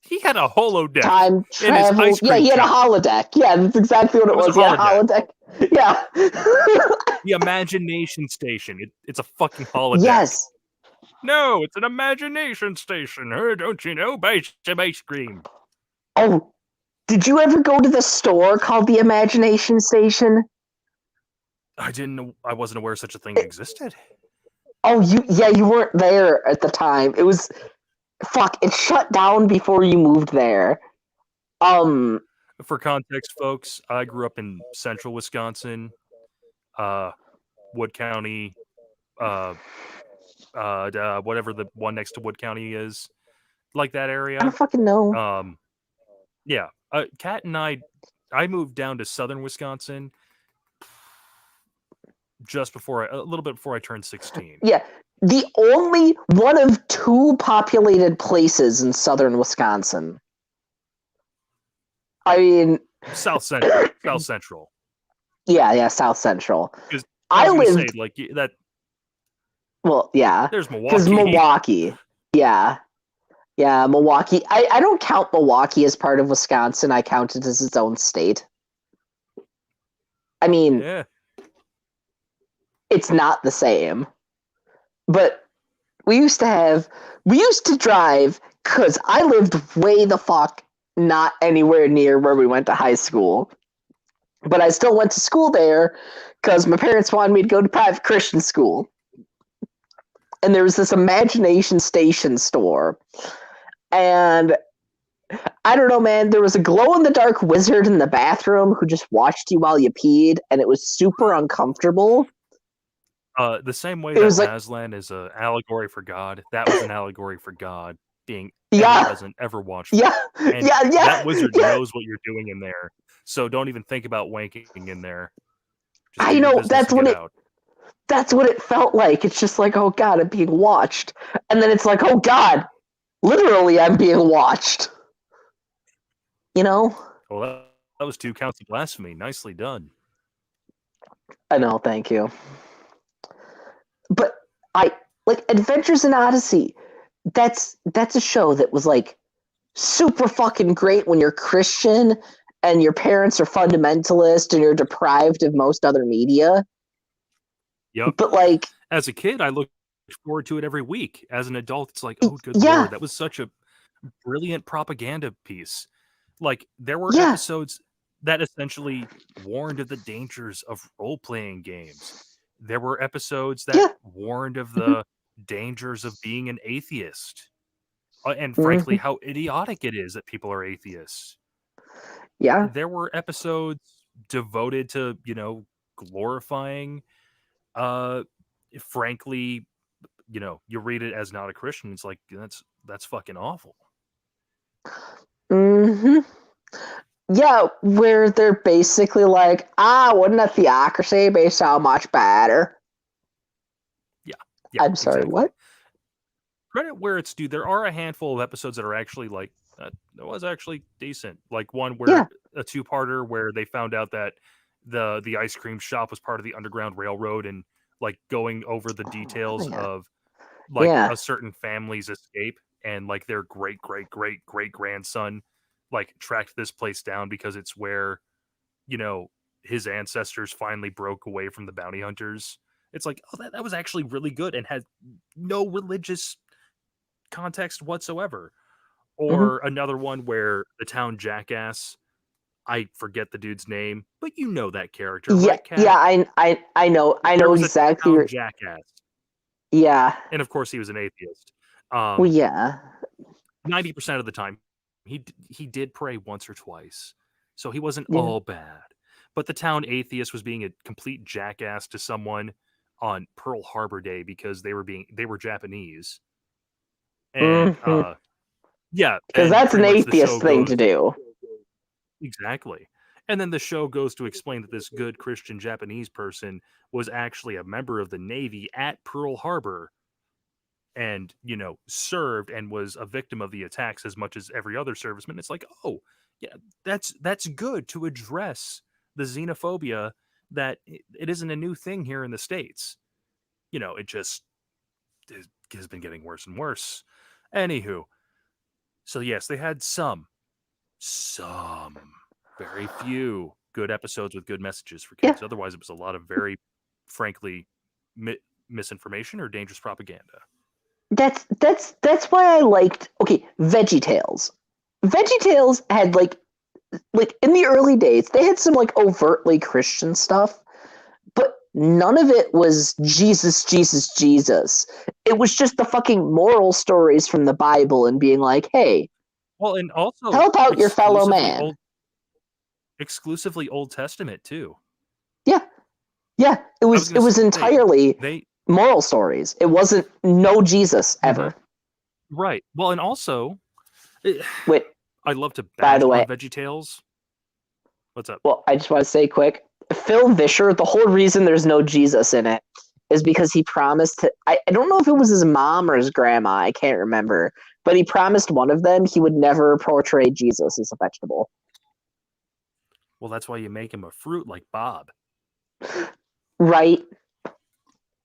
he had a holodeck. Time travel. Yeah, he had a holodeck. Yeah, that's exactly what it was. He had a holodeck. Yeah. The Imagination Station. It's a fucking holodeck. Yes. No, it's an imagination station. Don't you know? Buy some ice cream. Oh, did you ever go to the store called the Imagination Station? I didn't know. I wasn't aware such a thing existed. Oh, you weren't there at the time. It was, it shut down before you moved there. For context, folks, I grew up in central Wisconsin, Wood County, whatever the one next to Wood County is, like that area. I don't fucking know. Yeah. Kat and I moved down to southern Wisconsin just a little bit before I turned 16. Yeah. The only one of 2 populated places in southern Wisconsin. I mean, South Central. South Central. Yeah, South Central. I lived like that. Well, yeah. There's Milwaukee. Because Milwaukee. Yeah. Yeah, Milwaukee. I don't count Milwaukee as part of Wisconsin. I count it as its own state. I mean, it's not the same. But we used to drive, because I lived way the fuck not anywhere near where we went to high school. But I still went to school there because my parents wanted me to go to private Christian school. And there was this Imagination Station store. And I don't know, man, there was a glow-in-the-dark wizard in the bathroom who just watched you while you peed, and it was super uncomfortable. The same way that Aslan is an allegory for God, that was an allegory for God being ever present, ever watchful. And that wizard knows what you're doing in there, so don't even think about wanking in there. Just I know, that's what it felt like. It's just like, oh God, I'm being watched. And then it's like, oh God, literally I'm being watched. You know? Well, that was 2 counts of blasphemy. Nicely done. I know, thank you. But Adventures in Odyssey, that's a show that was like super fucking great when you're Christian and your parents are fundamentalist and you're deprived of most other media. Yep. But like as a kid, I looked forward to it every week. As an adult, it's like, oh good Lord, that was such a brilliant propaganda piece. Like there were episodes that essentially warned of the dangers of role-playing games. There were episodes that warned of the dangers of being an atheist. And frankly, how idiotic it is that people are atheists. Yeah. There were episodes devoted to, glorifying, frankly, you read it as not a Christian, it's like, that's fucking awful. Yeah, where they're basically like, wouldn't a theocracy be so much better? Yeah. I'm sorry, exactly. What? Credit where it's due. There are a handful of episodes that are actually like, that was actually decent. Like one where a 2-parter where they found out that the ice cream shop was part of the Underground Railroad and like going over the details of like a certain family's escape and like their great grandson like tracked this place down because it's where his ancestors finally broke away from the bounty hunters. It's like, oh, that was actually really good and had no religious context whatsoever. Or another one where the town jackass, I forget the dude's name, but you know that character, right, Kat? Yeah, I know exactly. A town jackass. Yeah. And of course he was an atheist. 90% of the time he did pray once or twice. So he wasn't all bad. But the town atheist was being a complete jackass to someone on Pearl Harbor Day because they were Japanese. And because that's an atheist thing to do. Exactly. And then the show goes to explain that this good Christian Japanese person was actually a member of the Navy at Pearl Harbor and, served and was a victim of the attacks as much as every other serviceman. It's like, oh, yeah, that's good to address the xenophobia that it isn't a new thing here in the States. It just has been getting worse and worse. Anywho, so yes, they had some very few good episodes with good messages for kids. Otherwise, it was a lot of very, frankly, misinformation or dangerous propaganda. That's why I liked VeggieTales. VeggieTales had like in the early days, they had some like overtly Christian stuff, but none of it was Jesus. It was just the fucking moral stories from the Bible and being like, hey, well, and also help out your fellow man. Exclusively Old Testament too. Yeah. It was entirely moral stories. It wasn't no Jesus ever. Right. Well, and also, wait. I love to bash on VeggieTales. What's up? Well, I just want to say quick, Phil Vischer, the whole reason there's no Jesus in it is because he promised to, I don't know if it was his mom or his grandma, I can't remember, but he promised one of them he would never portray Jesus as a vegetable. Well, that's why you make him a fruit like Bob. Right.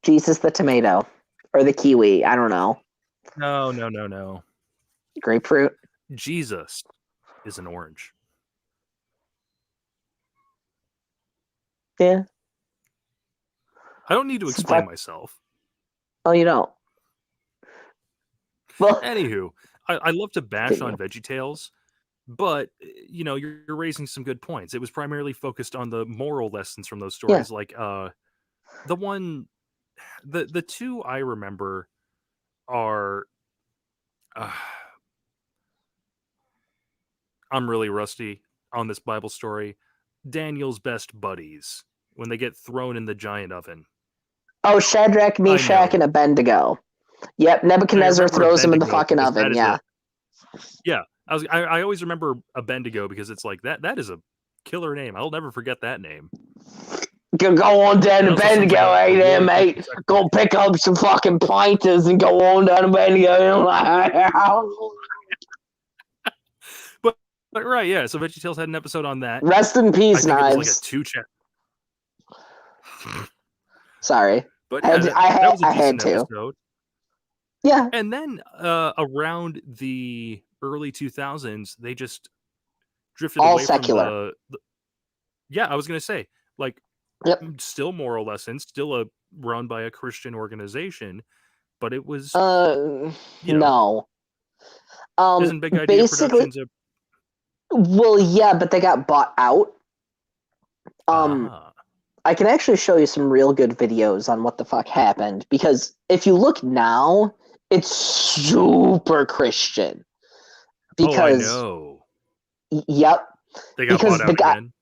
Jesus the tomato. Or the kiwi, I don't know. No. Grapefruit? Jesus is an orange. Yeah. I don't need to explain myself. Oh, you don't? Well, anywho, I love to bash on VeggieTales But you're raising some good points. It was primarily focused on the moral lessons from those stories. Like the one, the two I remember are. I'm really rusty on this Bible story. Daniel's best buddies when they get thrown in the giant oven. Oh, Shadrach, Meshach, and Abednego. Yep, Nebuchadnezzar throws him in the fucking oven. Yeah. Yeah, I always remember Abednego because it's like that is a killer name. I'll never forget that name. Go on down to Abednego, hey there, mate. Go pick up some fucking pointers and go on down to Abednego. But right, yeah. So VeggieTales had an episode on that. Rest in peace, Knives. It was like a 2-chapter. Sorry, but yeah, I had to. Episode. Yeah, and then around the early 2000s, they just drifted all away secular. from yeah, I was gonna say, like, still moral lessons, still run by a Christian organization, but it was no. Isn't Big Idea Productions well, yeah, but they got bought out. I can actually show you some real good videos on what the fuck happened, because if you look now, it's super Christian. Because I know. Yep. They got bought out again.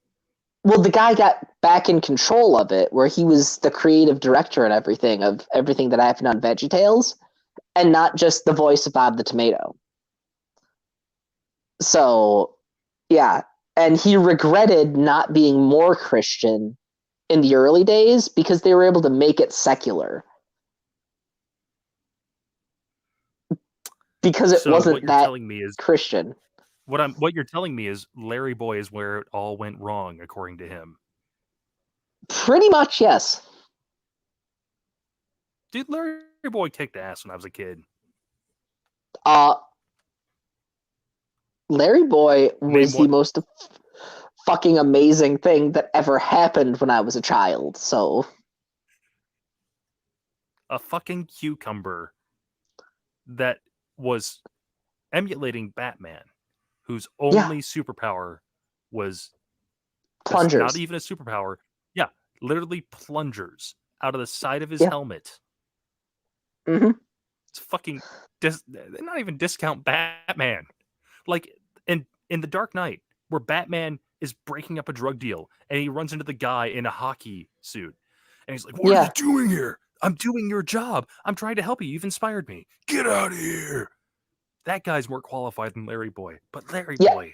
Well, the guy got back in control of it, where he was the creative director and everything of everything that happened on VeggieTales, and not just the voice of Bob the Tomato. So, yeah. And he regretted not being more Christian in the early days because they were able to make it secular. Because it wasn't that Christian. What you're telling me is Larry Boy is where it all went wrong, according to him. Pretty much, yes. Dude, Larry Boy kicked ass when I was a kid. Larry Boy was the most fucking amazing thing that ever happened when I was a child, so... A fucking cucumber that was emulating Batman, whose only superpower was... plungers. Not even a superpower. Yeah, literally plungers out of the side of his helmet. Mm-hmm. It's fucking... not even discount Batman. Like, in The Dark Knight, where Batman is breaking up a drug deal, and he runs into the guy in a hockey suit. And he's like, what are you doing here? I'm doing your job. I'm trying to help you. You've inspired me. Get out of here. That guy's more qualified than Larry Boy. But Larry Boy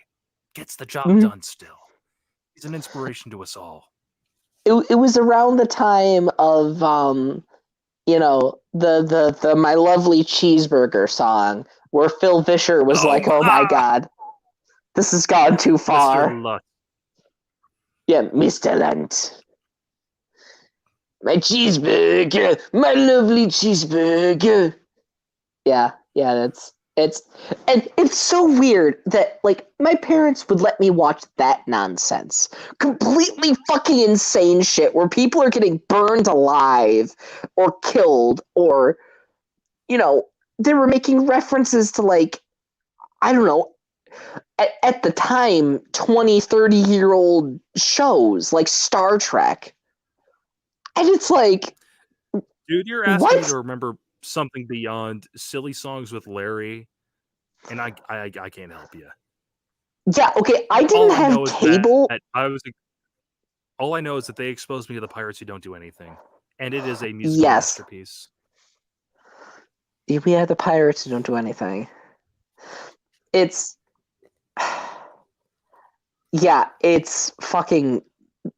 gets the job done still. He's an inspiration to us all. It was around the time of, the My Lovely Cheeseburger song, where Phil Vischer was like, oh my God, this has gone too far. Mr. Lunt. Yeah, Mr. Lunt. My cheeseburger, my lovely cheeseburger. Yeah, it's so weird that, like, my parents would let me watch that nonsense. Completely fucking insane shit where people are getting burned alive or killed, or, they were making references to, like, I don't know, at the time, 20, 30-year-old shows like Star Trek. And it's like... Dude, you're asking me to remember something beyond silly songs with Larry, and I can't help you. Yeah, okay, I didn't have cable. All I know is that they exposed me to the Pirates Who Don't Do Anything, and it is a musical masterpiece. We had the Pirates Who Don't Do Anything. It's... Yeah, it's fucking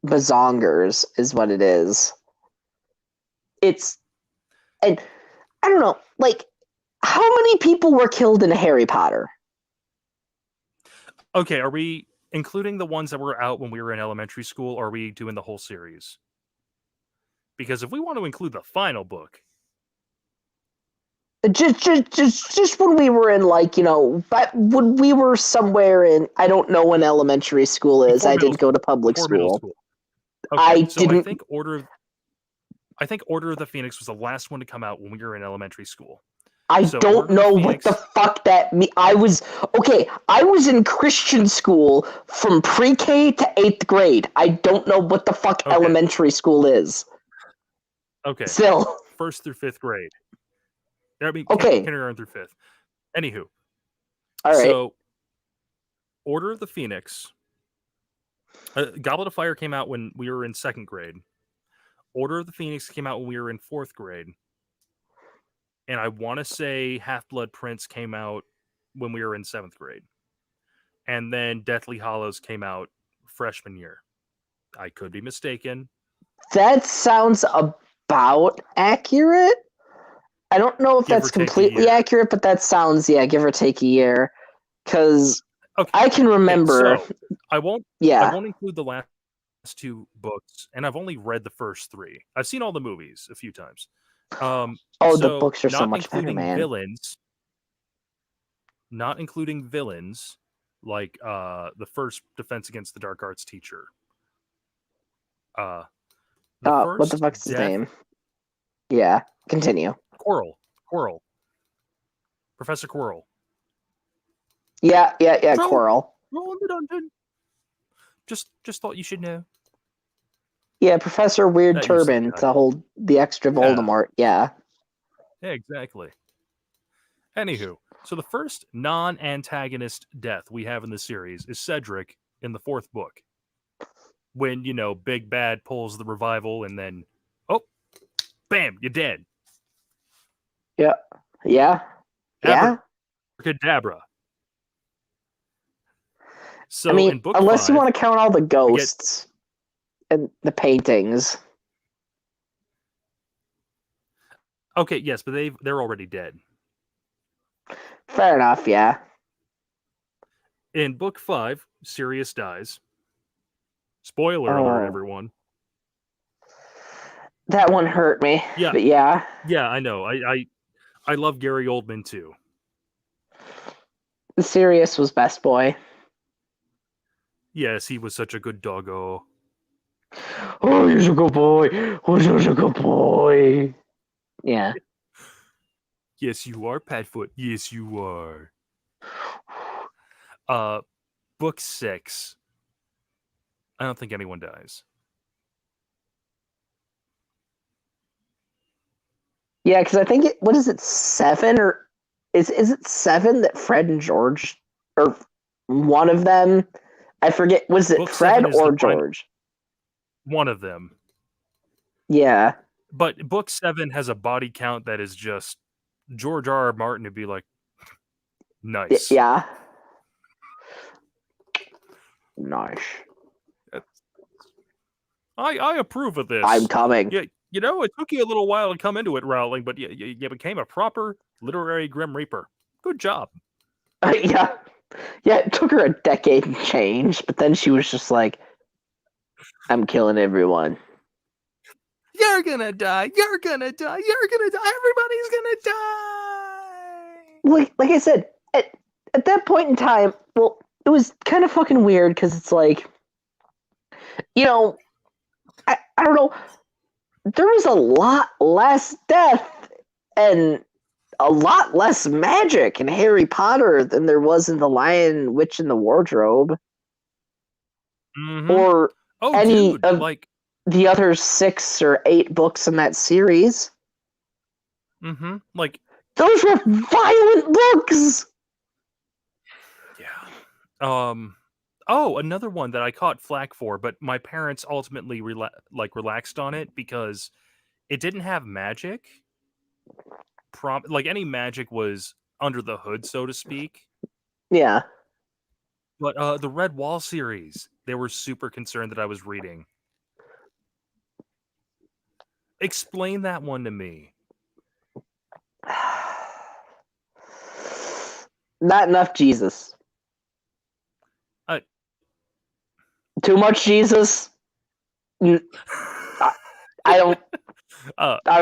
bazongers is what it is. It's... And I don't know, like, how many people were killed in Harry Potter? Okay, are we including the ones that were out when we were in elementary school, or are we doing the whole series? Because if we want to include the final book... Just when we were in, like, but when we were somewhere in... I don't know when elementary school is. I didn't go to public school. Okay, I think Order of the Phoenix was the last one to come out when we were in elementary school. I So don't Order of the know what the Phoenix- fuck that means. I was in Christian school from pre-K to 8th grade. I don't know what the fuck Okay. elementary school is. Okay. Still. 1st through 5th grade. I mean, Okay. kindergarten through 5th. Anywho. All right. So, Order of the Phoenix. Goblet of Fire came out when we were in 2nd grade. Order of the Phoenix came out when we were in 4th grade. And I want to say Half-Blood Prince came out when we were in 7th grade. And then Deathly Hallows came out freshman year. I could be mistaken. That sounds about accurate. I don't know if Give that's or take a completely year. accurate, but that sounds, give or take a year. Because Okay. I can remember. So, I won't include the last 2 books, and I've only read the first 3. I've seen all the movies a few times. The books are so much better, man. Not including villains like the first Defense Against the Dark Arts teacher. What the fuck's his name? Yeah, continue. Quirrell. Professor Quirrell. Yeah, Quirrell. Just thought you should know. Yeah, Professor Weird That Turban to hold the extra Voldemort. Yeah, exactly. Anywho, so the first non-antagonist death we have in the series is Cedric in the 4th book. When, Big Bad pulls the revival and then, bam, you're dead. Yeah. Abracadabra. So, I mean, in book unless 5, you want to count all the ghosts and the paintings. Okay, yes, but they're already dead. Fair enough, yeah. In book 5, Sirius dies. Spoiler alert, everyone. That one hurt me. Yeah. But yeah. Yeah, I know. I love Gary Oldman too. Sirius was best boy. Yes, he was such a good doggo. Oh, he's a good boy. Oh, he's a good boy. Yeah. Yes, you are, Padfoot. Yes, you are. Book 6. I don't think anyone dies. Yeah, because I think what is it, 7 or is it 7 that Fred and George, or one of them? I forget. Was it Book Fred 7 is or George? One of them. Yeah. But book 7 has a body count that is just George R.R. Martin to be like, nice. Yeah. Nice. I approve of this. I'm coming. Yeah, it took you a little while to come into it, Rowling, but you became a proper literary Grim Reaper. Good job. Yeah, it took her a decade to change, but then she was just like, I'm killing everyone. You're gonna die. You're gonna die. You're gonna die. Everybody's gonna die. Like I said, at that point in time, well, it was kind of fucking weird because it's like, I don't know. There was a lot less death and a lot less magic in Harry Potter than there was in The Lion, Witch, and the Wardrobe. Mm-hmm. Or any dude, of the other 6 or 8 books in that series. Mm-hmm. Those were violent books! Yeah. Oh, another one that I caught flack for, but my parents ultimately relaxed on it because it didn't have magic. Any magic was under the hood, so to speak. Yeah. But the Red Wall series, they were super concerned that I was reading. Explain that one to me. Not enough Jesus. Too much Jesus? I don't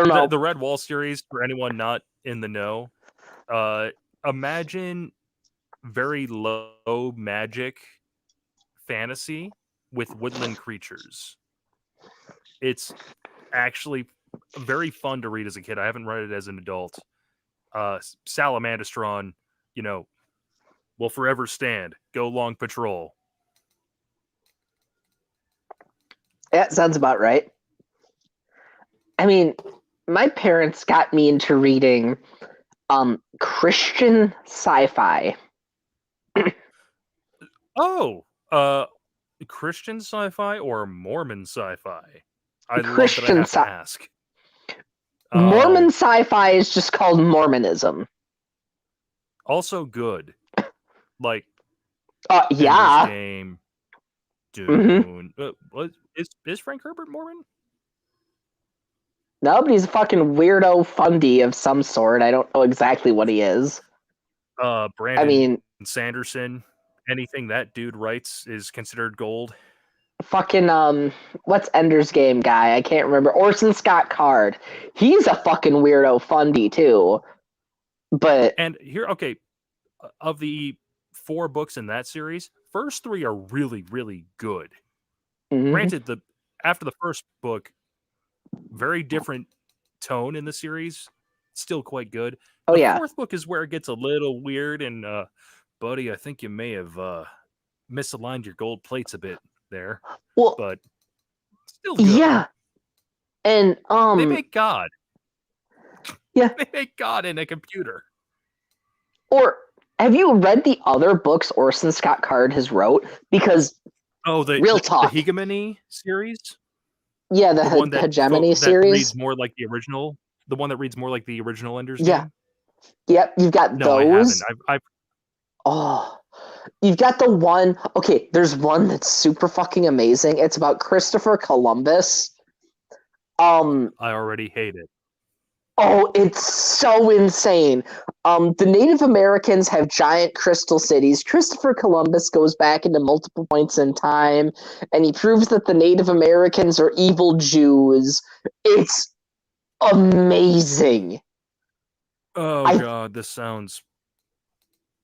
know. The Red Wall series, for anyone not in the know, imagine very low magic fantasy with woodland creatures. It's actually very fun to read as a kid. I haven't read it as an adult. Salamandastron, will forever stand. Go long patrol. That sounds about right. I mean, my parents got me into reading Christian sci-fi. Oh, Christian sci-fi or Mormon sci-fi? I love that I Christian have to ask. Mormon sci-fi is just called Mormonism. Also good. Like yeah. Ender's Game, Dune. Is Frank Herbert Mormon? No, but he's a fucking weirdo fundy of some sort. I don't know exactly what he is. Brandon Sanderson. Anything that dude writes is considered gold. Fucking what's Ender's Game guy? I can't remember. Orson Scott Card. He's a fucking weirdo fundy too. But and here, okay, of the 4 books in that series, first 3 are really, really good. Granted, after the first book, very different tone in the series, still quite good. The 4th book is where it gets a little weird, and buddy, I think you may have misaligned your gold plates a bit there. Well, but still good. Yeah. And they make God. Yeah. They make God in a computer. Or have you read the other books Orson Scott Card has wrote? Because real talk, the Hegemony series. Yeah, the Hegemony series that reads more like the original. The one that reads more like the original Ender's Game. Yep, you've got no, those. I haven't. You've got the one. Okay, there's one that's super fucking amazing. It's about Christopher Columbus. I already hate it. Oh, it's so insane. The Native Americans have giant crystal cities. Christopher Columbus goes back into multiple points in time, and he proves that the Native Americans are evil Jews. It's amazing. Oh, God, this sounds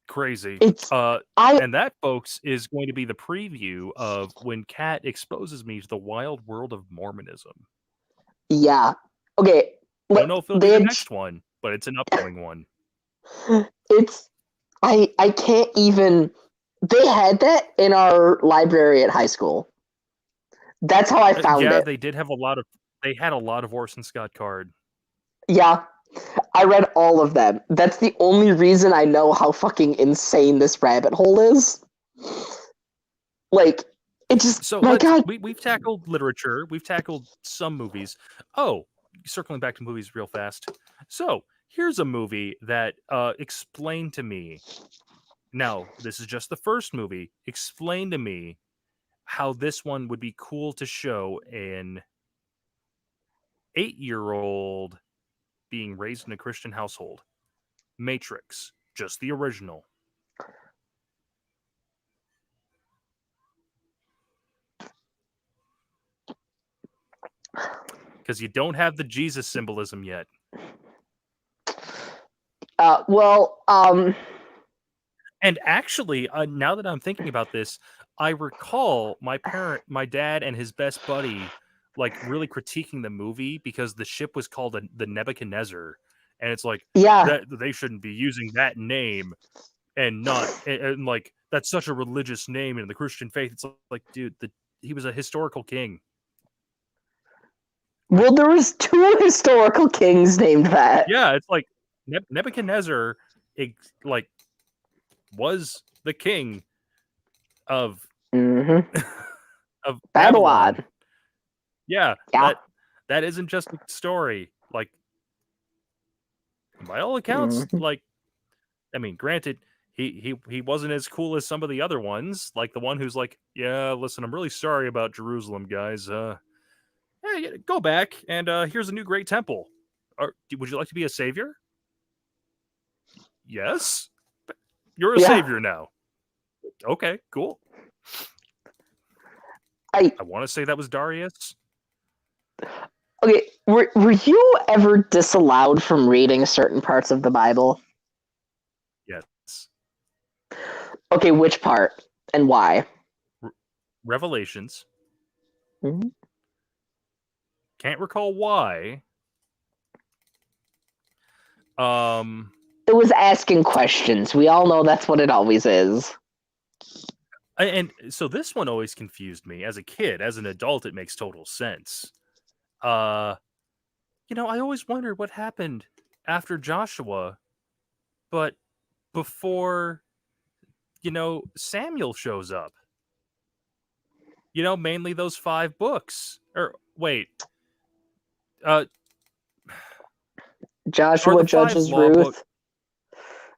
crazy. And that, folks, is going to be the preview of when Kat exposes me to the wild world of Mormonism. Yeah. Okay. I don't know if it'll be the next one, but it's an upcoming one. I can't even. They had that in our library at high school. That's how I found it. Yeah, they did have they had a lot of Orson Scott Card. Yeah. I read all of them. That's the only reason I know how fucking insane this rabbit hole is. Like, it just... So, God. We've tackled literature. We've tackled some movies. Oh, circling back to movies real fast. So, here's a movie that explained to me... Now, this is just the first movie. Explain to me how this one would be cool to show an 8-year-old being raised in a Christian household. Matrix, just the original. Because you don't have the Jesus symbolism yet. And actually, now that I'm thinking about this, I recall my dad and his best buddy, like, really critiquing the movie because the ship was called the Nebuchadnezzar, and it's like, that they shouldn't be using that name, and not, and like, that's such a religious name in the Christian faith. It's like, dude, he was a historical king. Well, there was 2 historical kings named that. Yeah, it's like Nebuchadnezzar, was the king of of Babylon. Yeah. That isn't just a story. Like, by all accounts, like, I mean, granted, he wasn't as cool as some of the other ones, like the one who's like, yeah, listen, I'm really sorry about Jerusalem, guys. Hey, go back, and here's a new great temple. Would you like to be a savior? Yes. You're a savior now. Okay, cool. I want to say that was Darius. Okay, were you ever disallowed from reading certain parts of the Bible? Yes. Okay, which part and why? Revelations. Can't recall why. It was asking questions. We all know that's what it always is. And so this one always confused me as a kid. As an adult, it makes total sense. I always wondered what happened after Joshua, but before, Samuel shows up. Mainly those 5 books. Or wait, Joshua judges Ruth.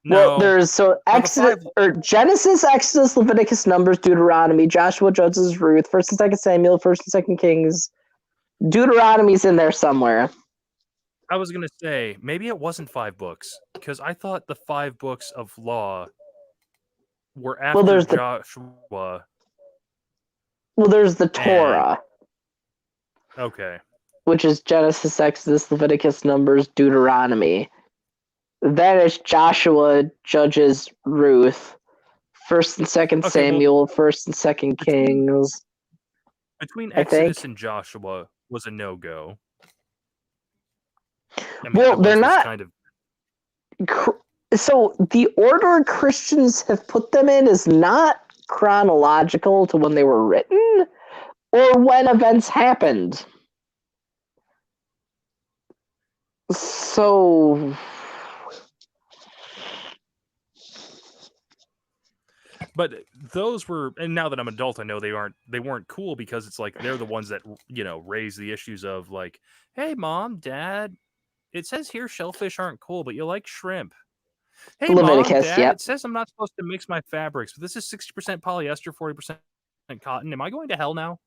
No, well, there's Exodus or Genesis, Exodus, Leviticus, Numbers, Deuteronomy, Joshua judges Ruth, 1st and 2nd Samuel, 1st and 2nd Kings. Deuteronomy's in there somewhere. I was gonna say maybe it wasn't 5 books because I thought the 5 books of law were after Joshua. There's the Torah. Okay. Which is Genesis, Exodus, Leviticus, Numbers, Deuteronomy. Then it's Joshua judges Ruth, 1st and 2nd Samuel, 1st and 2nd Kings. Between Exodus and Joshua was a no-go. They're not. So the order Christians have put them in is not chronological to when they were written or when events happened. So, but those were, and now that I'm an adult, I know they weren't cool because it's like they're the ones that raise the issues of like, hey, mom, dad, it says here shellfish aren't cool, but you like shrimp. Hey, Leviticus, mom, dad, it says I'm not supposed to mix my fabrics, but this is 60% polyester, 40% cotton. Am I going to hell now?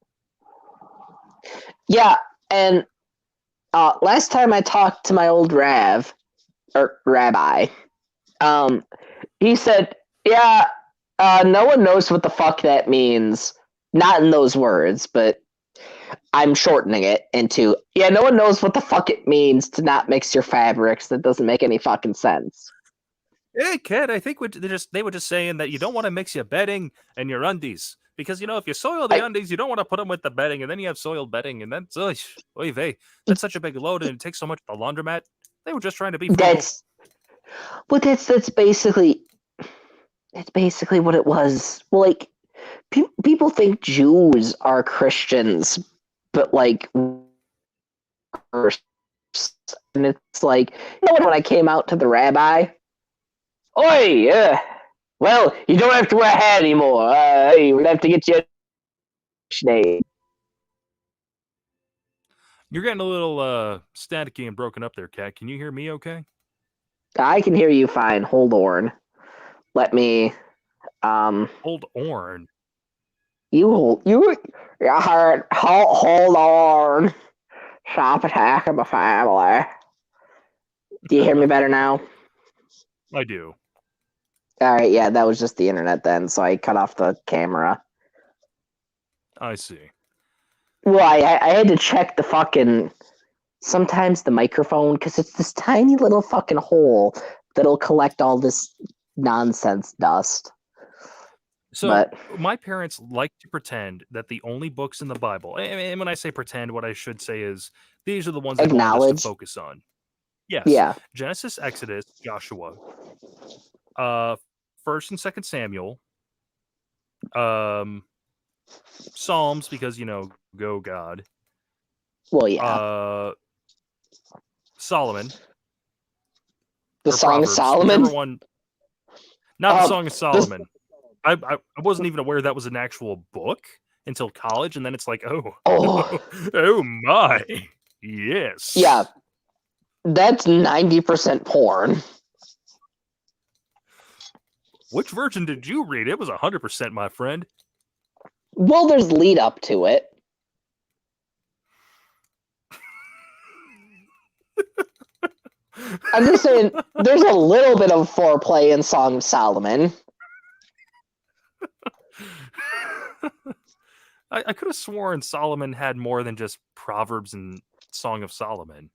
Yeah, and last time I talked to my old rabbi, he said, yeah, no one knows what the fuck that means. Not in those words, but I'm shortening it into, yeah, no one knows what the fuck it means to not mix your fabrics. That doesn't make any fucking sense. Hey, kid, I think they were just saying that you don't want to mix your bedding and your undies. Because, if you soil the undies, you don't want to put them with the bedding, and then you have soiled bedding, and that's, that's such a big load, and it takes so much at the laundromat. They were just trying to be frugal. That's basically what it was. Well, like, people think Jews are Christians, but, like, and it's like, when I came out to the rabbi, oi, well, you don't have to wear a hat anymore. Hey, we're going to have to get you a name. You're getting a little staticky and broken up there, Kat. Can you hear me okay? I can hear you fine. Hold on. Let me... Hold on? You heard... Hold on. Stop attacking my family. Do you hear me better now? I do. Alright, yeah, that was just the internet then, so I cut off the camera. I see. Well, I had to check the fucking... Sometimes the microphone, because it's this tiny little fucking hole that'll collect all this nonsense dust. So, my parents like to pretend that the only books in the Bible, and when I say pretend, what I should say is, these are the ones they want us to focus on. Yes. Yeah. Genesis, Exodus, Joshua. 1st and 2nd Samuel. Psalms, because, go God. Well, yeah. Solomon. The Song of Solomon? Not the Song of Solomon. I wasn't even aware that was an actual book until college, and then it's like, oh my, yes. Yeah. That's 90% porn. Which version did you read? It was 100%, my friend. Well, there's lead up to it. I'm just saying, there's a little bit of foreplay in Song of Solomon. I could have sworn Solomon had more than just Proverbs and Song of Solomon.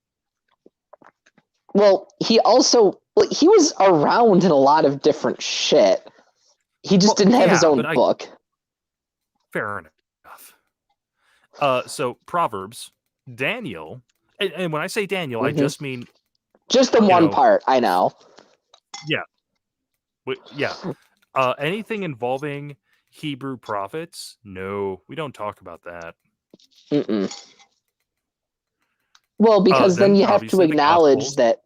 Well, he was around in a lot of different shit. He just didn't have his own book. Fair enough. So Proverbs, Daniel, and when I say Daniel, I just mean just the one part. I know. Yeah. Yeah. Anything involving Hebrew prophets? No, we don't talk about that. Mm-mm. Well, because then you have to obviously the acknowledge Gospels. that.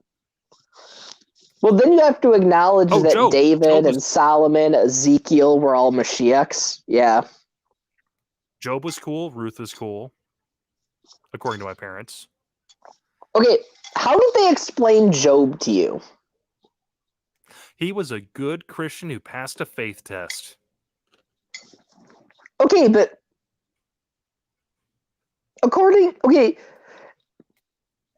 Well, then you have to acknowledge that Job. David and Solomon, Ezekiel were all Mashiachs. Yeah. Job was cool. Ruth was cool, according to my parents. Okay, how did they explain Job to you? He was a good Christian who passed a faith test. Okay, but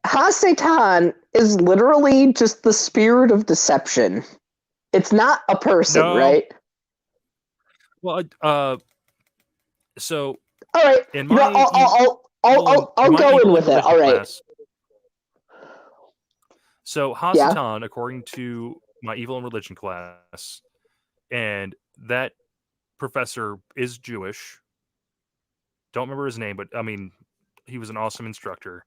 Ha-Satan is literally just the spirit of deception. It's not a person, No. right? Well, so all right, in my I'll go in with it. All right. Class, so Ha-Satan, according to my evil and religion class, and that professor is Jewish. Don't remember his name, but I mean, he was an awesome instructor.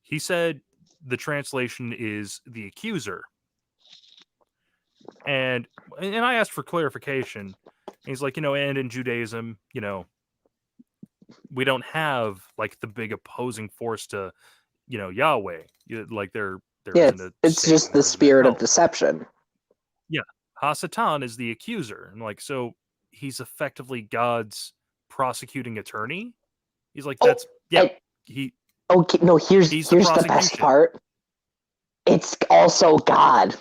He said the translation is the accuser. And I asked for clarification. He's like, and in Judaism, we don't have like the big opposing force to, Yahweh. Like there isn't a it's Satan, just the spirit of deception. Yeah. Ha-Satan is the accuser. And like, so he's effectively God's prosecuting attorney. He's like, that's Okay, no, here's the best part. It's also God.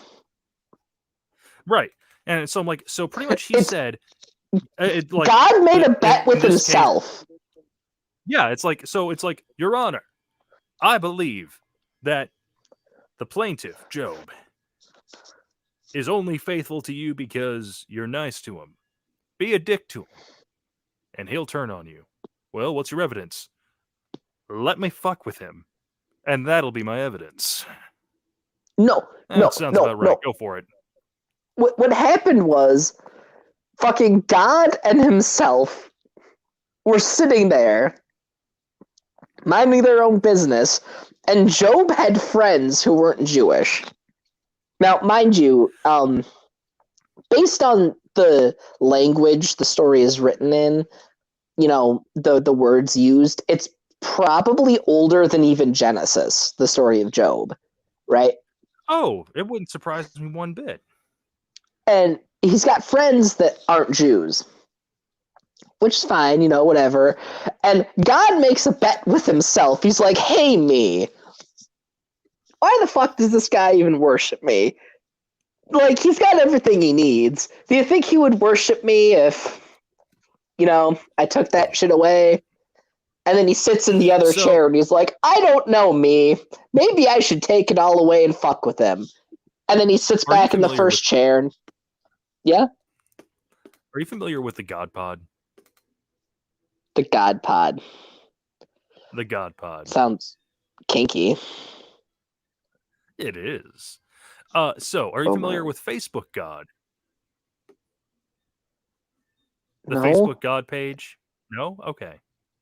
Right. And so I'm like, so pretty much he said like, God made a bet with himself. Yeah, it's like, Your Honor, I believe that the plaintiff, Job, is only faithful to you because you're nice to him. Be a dick to him, and he'll turn on you. Well, what's your evidence? Let me fuck with him, and that'll be my evidence. No, sounds about right. Go for it. What happened was, fucking God and himself were sitting there, minding their own business, and Job had friends who weren't Jewish. Now, mind you, based on the language the story is written in, the words used, it's probably older than even Genesis, the story of Job, right? Oh, it wouldn't surprise me one bit. And he's got friends that aren't Jews, which is fine, whatever. And God makes a bet with himself. He's like, hey, me, why the fuck does this guy even worship me? Like, he's got everything he needs. Do you think he would worship me if, I took that shit away? And then he sits in the other chair and he's like, I don't know, me. Maybe I should take it all away and fuck with him. And then he sits back in the first chair. And, yeah? Are you familiar with the God Pod? The God Pod. The God Pod. Sounds kinky. It is. So, are you familiar with Facebook God? The Facebook God page? No? Okay.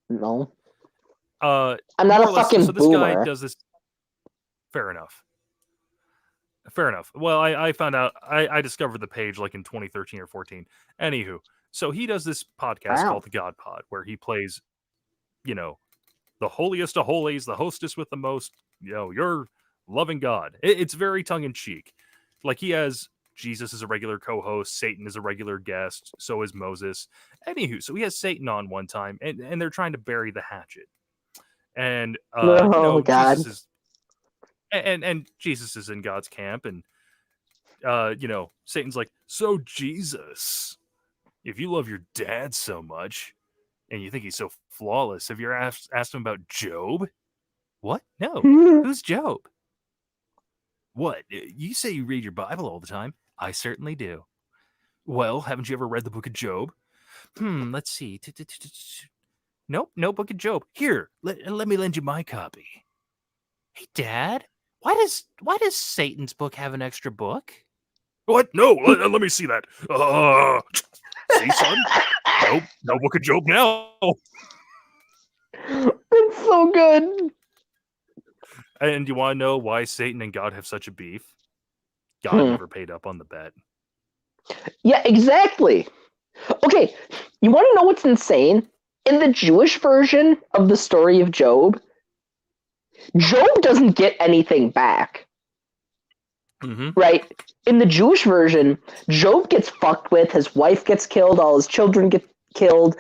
No. I'm not a fucking so this boomer. guy does this. Fair enough. Well, I found out, I discovered the page like in 2013 or 14. Anywho, so he does this podcast called The God Pod, where he plays, the holiest of holies, the hostess with the most, you're loving God. It's very tongue-in-cheek. Like, he has Jesus as a regular co-host, Satan is a regular guest, so is Moses. Anywho, so he has Satan on one time, and they're trying to bury the hatchet. And, God. Jesus is... And Jesus is in God's camp, and Satan's like, so Jesus, if you love your dad so much and you think he's so flawless, have you ever asked him about Job? What? No. Who's Job? What? You say you read your Bible all the time. I certainly do. Well, haven't you ever read the book of Job? Let's see. Nope, no book of Job. Here, let me lend you my copy. Hey, Dad, why does Satan's book have an extra book? What? No, let me see that. See, son? Nope, no book of Job now. It's so good. And you want to know why Satan and God have such a beef? God never paid up on the bet. Yeah, exactly. Okay, you want to know what's insane? In the Jewish version of the story of Job, Job doesn't get anything back, right? In the Jewish version, Job gets fucked with, his wife gets killed, all his children get killed,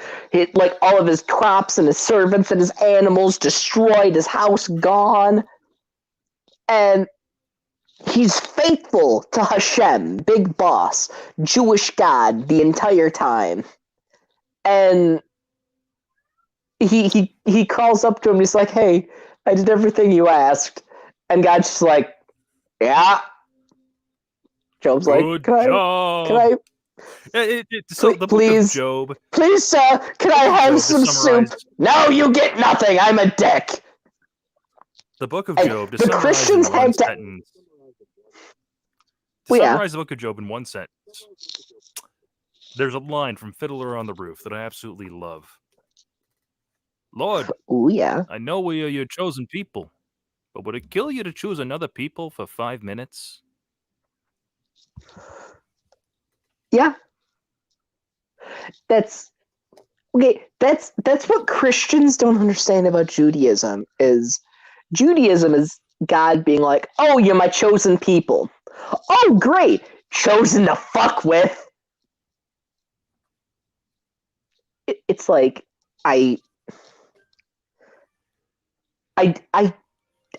like all of his crops and his servants and his animals destroyed, his house gone, and he's faithful to Hashem, big boss, Jewish God, the entire time. And he calls up to him, he's like, hey, I did everything you asked. And God's just like, yeah. Job's Good like, job. can I So the book of Job. Please, sir, can I have some soup? No, you get nothing. I'm a dick. The book of Job, to the summarize Christians in one had to... sentence. To summarize the book of Job in one sentence, there's a line from Fiddler on the Roof that I absolutely love. Lord, I know we are your chosen people, but would it kill you to choose another people for 5 minutes? Yeah. That's what Christians don't understand about Judaism is God being like, oh, you're my chosen people. Oh, great. Chosen to fuck with. It's like, I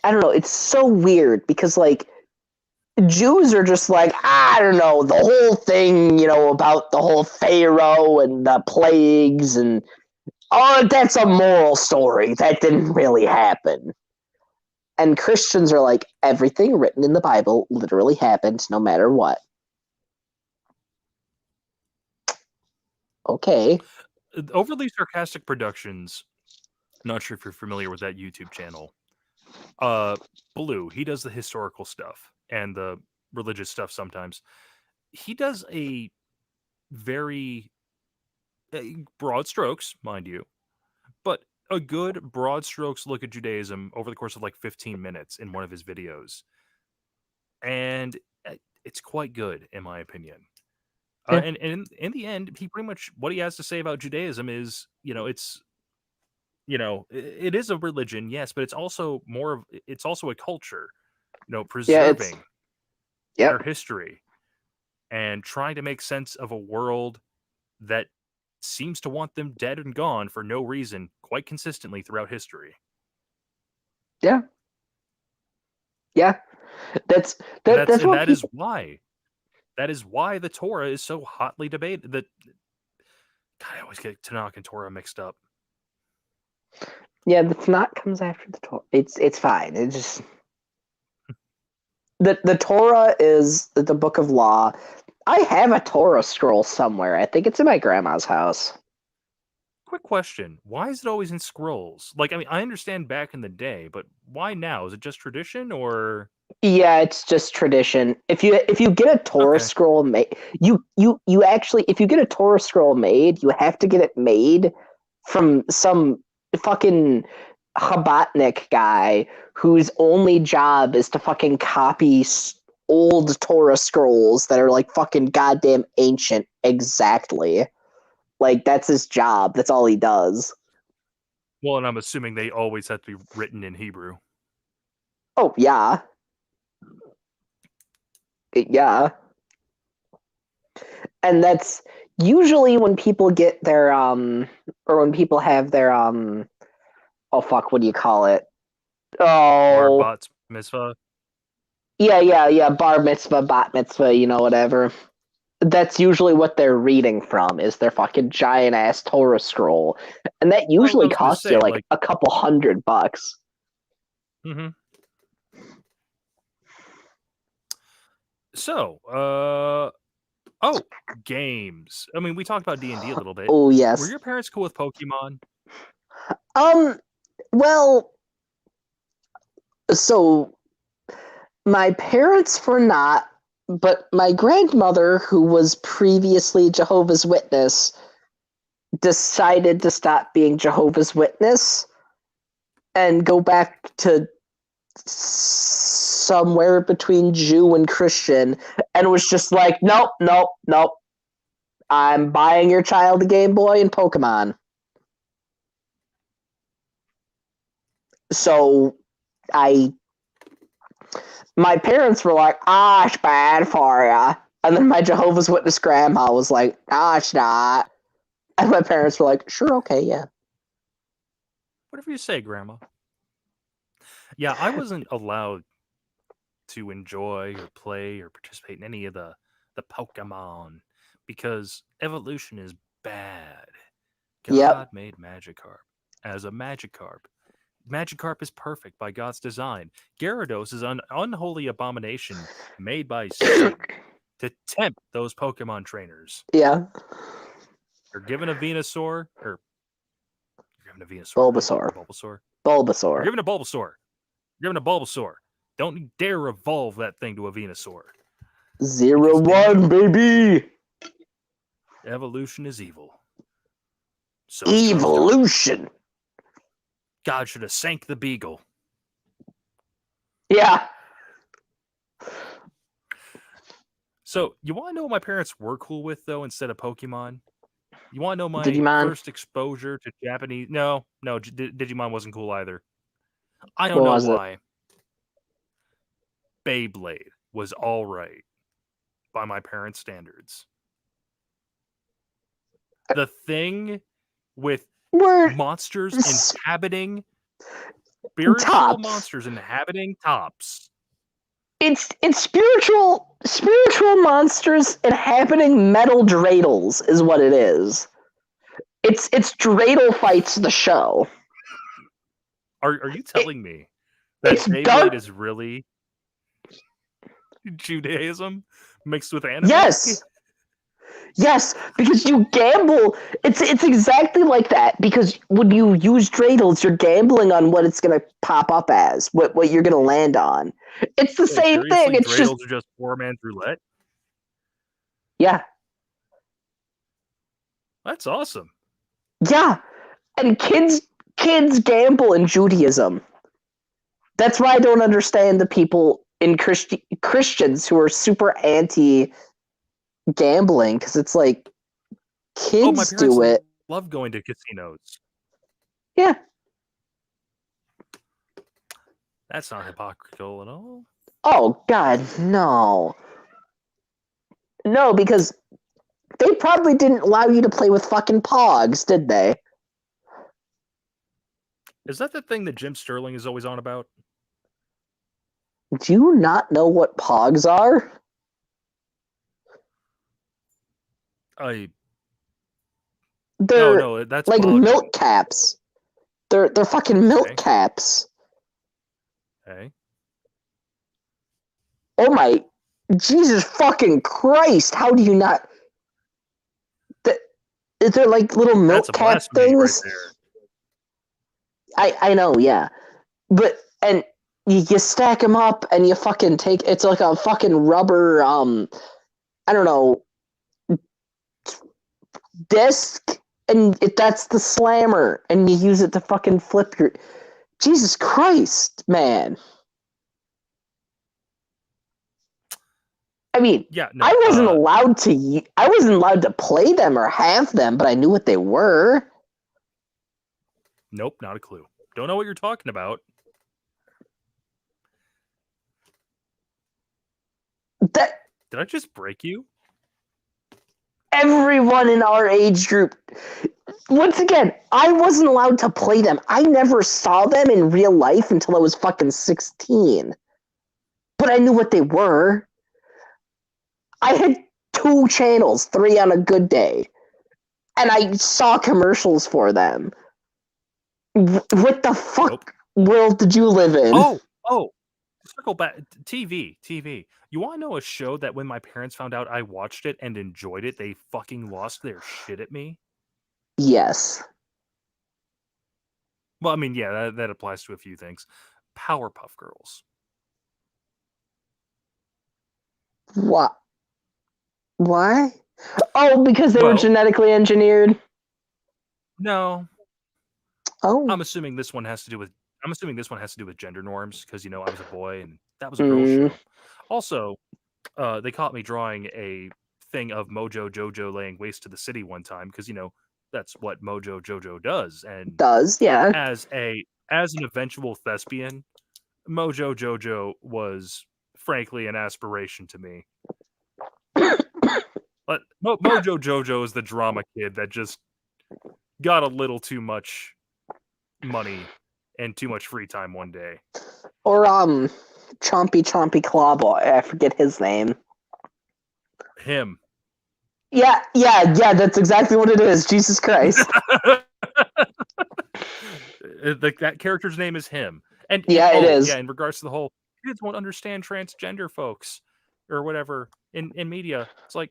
don't know. It's so weird because, like, Jews are just like, I don't know, the whole thing, about the whole Pharaoh and the plagues and, oh, that's a moral story. That didn't really happen. And Christians are like, everything written in the Bible literally happened no matter what. Okay. Overly Sarcastic Productions, not sure if you're familiar with that YouTube channel. Blue, he does the historical stuff and the religious stuff sometimes. He does a very broad strokes, mind you, but a good broad strokes look at Judaism over the course of like 15 minutes in one of his videos. And it's quite good, in my opinion. Yeah. And in the end, he pretty much, what he has to say about Judaism is, it's, it is a religion, yes, but it's also it's also a culture, preserving their history and trying to make sense of a world that seems to want them dead and gone for no reason quite consistently throughout history. Yeah. Yeah. That is why the Torah is so hotly debated. God, I always get Tanakh and Torah mixed up. Yeah, the Tanakh comes after the Torah. It's fine. It's just the Torah is the book of law. I have a Torah scroll somewhere. I think it's in my grandma's house. Quick question: why is it always in scrolls? Like, I mean, I understand back in the day, but why now? Is it just tradition, or? Yeah, it's just tradition. If you get a Torah scroll made, you actually, if you get a Torah scroll made, you have to get it made from some fucking Chabadnik guy whose only job is to fucking copy old Torah scrolls that are like fucking goddamn ancient. Exactly. Like, that's his job. That's all he does. Well, and I'm assuming they always have to be written in Hebrew. Oh, yeah. Yeah. And that's usually when people get their, or when people have their, oh fuck, what do you call it? Oh. Bar bat mitzvah? Yeah. Bar mitzvah, bat mitzvah, whatever. That's usually what they're reading from, is their fucking giant ass Torah scroll. And that usually costs you like a couple $100. Mm-hmm. So, games. I mean, we talked about D&D a little bit. Oh, yes. Were your parents cool with Pokemon? Well, so my parents were not, but my grandmother, who was previously Jehovah's Witness, decided to stop being Jehovah's Witness and go back to somewhere between Jew and Christian, and was just like, nope, nope, nope. I'm buying your child a Game Boy and Pokemon. So my parents were like, it's bad for ya. And then my Jehovah's Witness grandma was like, it's not. And my parents were like, sure, okay, yeah. Whatever you say, Grandma. Yeah, I wasn't allowed to enjoy or play or participate in any of the Pokemon because evolution is bad. God Yep. made Magikarp as a Magikarp. Magikarp is perfect by God's design. Gyarados is an unholy abomination made by Satan to tempt those Pokemon trainers. Yeah. You're given a Venusaur, or you're given a Venusaur. Bulbasaur. Right? Bulbasaur. Bulbasaur. You're given a Bulbasaur. You're given a Bulbasaur. Don't dare evolve that thing to a Venusaur. 0-1, baby! Evolution is evil. So Evolution! God should have sank the Beagle. Yeah. So, you want to know what my parents were cool with, though, instead of Pokemon? You want to know my Digimon? first exposure to Japanese? No, Digimon wasn't cool either. I don't What know was it? why. Beyblade was all right by my parents' standards. The thing with monsters inhabiting spiritual monsters inhabiting tops. It's spiritual monsters inhabiting metal dreidels is what it is. It's dreidel fights the show. Are you telling me that Beyblade is really Judaism mixed with anime? Yes, because you gamble. It's exactly like that. Because when you use dreidels, you're gambling on what it's going to pop up as, what you're going to land on. It's the same thing. It's dreidels are just poor man's roulette. Yeah, that's awesome. Yeah, and kids gamble in Judaism. That's why I don't understand the people in Christians who are super anti gambling, because it's like kids do it. Love going to casinos. Yeah, that's not hypocritical at all. Oh God, no, because they probably didn't allow you to play with fucking Pogs, did they? Is that the thing that Jim Sterling is always on about? Do you not know what Pogs are? No, that's like Pogging. milk caps. They're fucking milk caps. Okay. Oh my Jesus fucking Christ! How do you not? They're like little milk cap things. Right there. I know, yeah, but and you stack them up and you fucking take. It's like a fucking rubber. I don't know. Disc, and that's the slammer, and you use it to fucking flip your. Jesus Christ, man! I mean, I wasn't allowed to. I wasn't allowed to play them or have them, but I knew what they were. Nope, not a clue. Don't know what you're talking about. Did I just break you? Everyone in our age group. Once again, I wasn't allowed to play them. I never saw them in real life until I was fucking 16. But I knew what they were. I had 2 channels, 3 on a good day. And I saw commercials for them. What the fuck world did you live in? Oh. Circle back. TV. You want to know a show that when my parents found out I watched it and enjoyed it, they fucking lost their shit at me? Yes. Well, I mean, yeah, that applies to a few things. Powerpuff Girls. What? Why? Oh, because they were genetically engineered? No. Oh. I'm assuming this one has to do with I'm assuming this one has to do with gender norms because I was a boy and that was a girl's show. Also, they caught me drawing a thing of Mojo Jojo laying waste to the city one time because that's what Mojo Jojo does. And Yeah. as an eventual thespian, Mojo Jojo was frankly an aspiration to me. But Mojo Jojo is the drama kid that just got a little too much money and too much free time one day. Or Chompy Clawboy. I forget his name. Him. Yeah, that's exactly what it is. Jesus Christ. That character's name is him. And it is. Yeah, in regards to the whole kids won't understand transgender folks or whatever in media, it's like,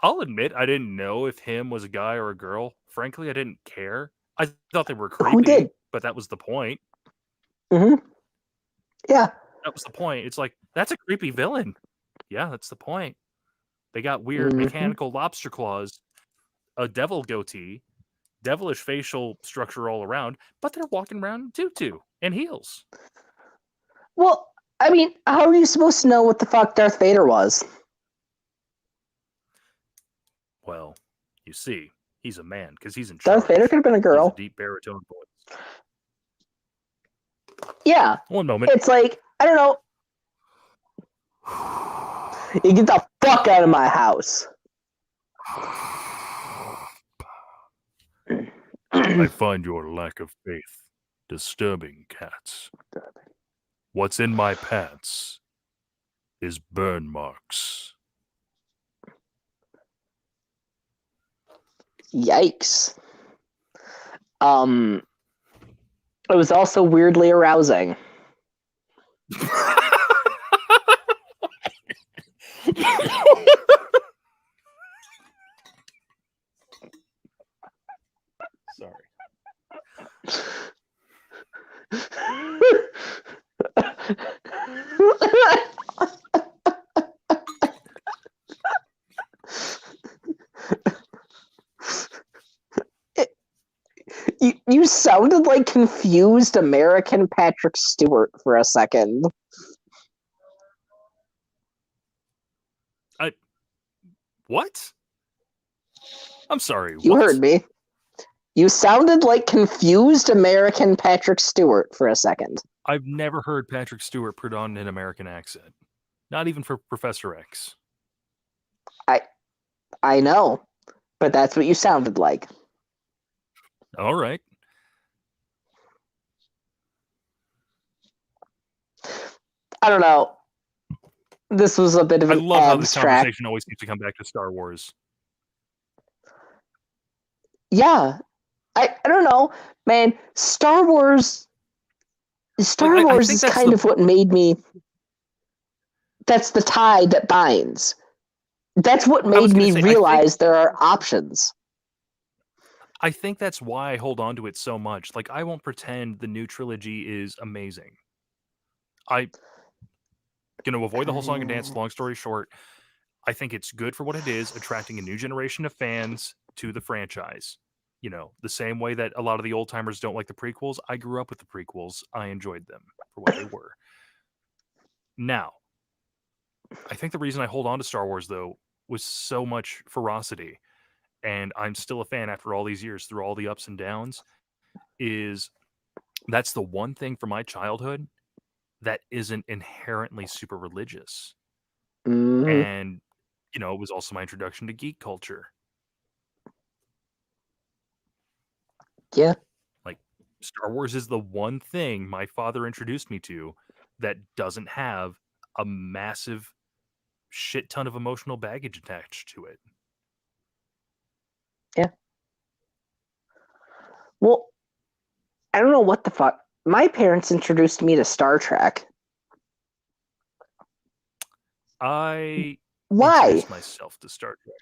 I'll admit I didn't know if him was a guy or a girl. Frankly, I didn't care. I thought they were creepy. Who did? But that was the point. Mm-hmm. Yeah. That was the point. It's like, that's a creepy villain. Yeah, that's the point. They got weird mechanical lobster claws, a devil goatee, devilish facial structure all around, but they're walking around in tutu and heels. Well, I mean, how are you supposed to know what the fuck Darth Vader was? Well, you see, he's a man because he's in charge. Darth Vader could have been a girl. He's a deep baritone voice. Yeah. One moment. It's like, I don't know. You get the fuck out of my house. I find your lack of faith disturbing, cats. What's in my pants is burn marks. Yikes. It was also weirdly arousing. Sorry. You sounded like confused American Patrick Stewart for a second. What? I'm sorry. You what? heard me. You sounded like confused American Patrick Stewart for a second. I've never heard Patrick Stewart put on an American accent. Not even for Professor X. I know, but that's what you sounded like. All right. I don't know. This was a bit of an I love how this abstract. conversation always seems to come back to Star Wars. Yeah. I don't know, man. Star Wars is kind of what made me. That's the tie that binds. That's what made me realize there are options. I think that's why I hold on to it so much. Like, I won't pretend the new trilogy is amazing. I'm going to avoid the whole song and dance. Long story short, I think it's good for what it is, attracting a new generation of fans to the franchise. The same way that a lot of the old timers don't like the prequels. I grew up with the prequels. I enjoyed them for what they were. Now, I think the reason I hold on to Star Wars, though, was so much ferocity, and I'm still a fan after all these years, through all the ups and downs, is that's the one thing from my childhood that isn't inherently super religious. Mm-hmm. And, it was also my introduction to geek culture. Yeah. Like, Star Wars is the one thing my father introduced me to that doesn't have a massive shit ton of emotional baggage attached to it. Yeah. Well, I don't know what the fuck. My parents introduced me to Star Trek. I introduced myself to Star Trek.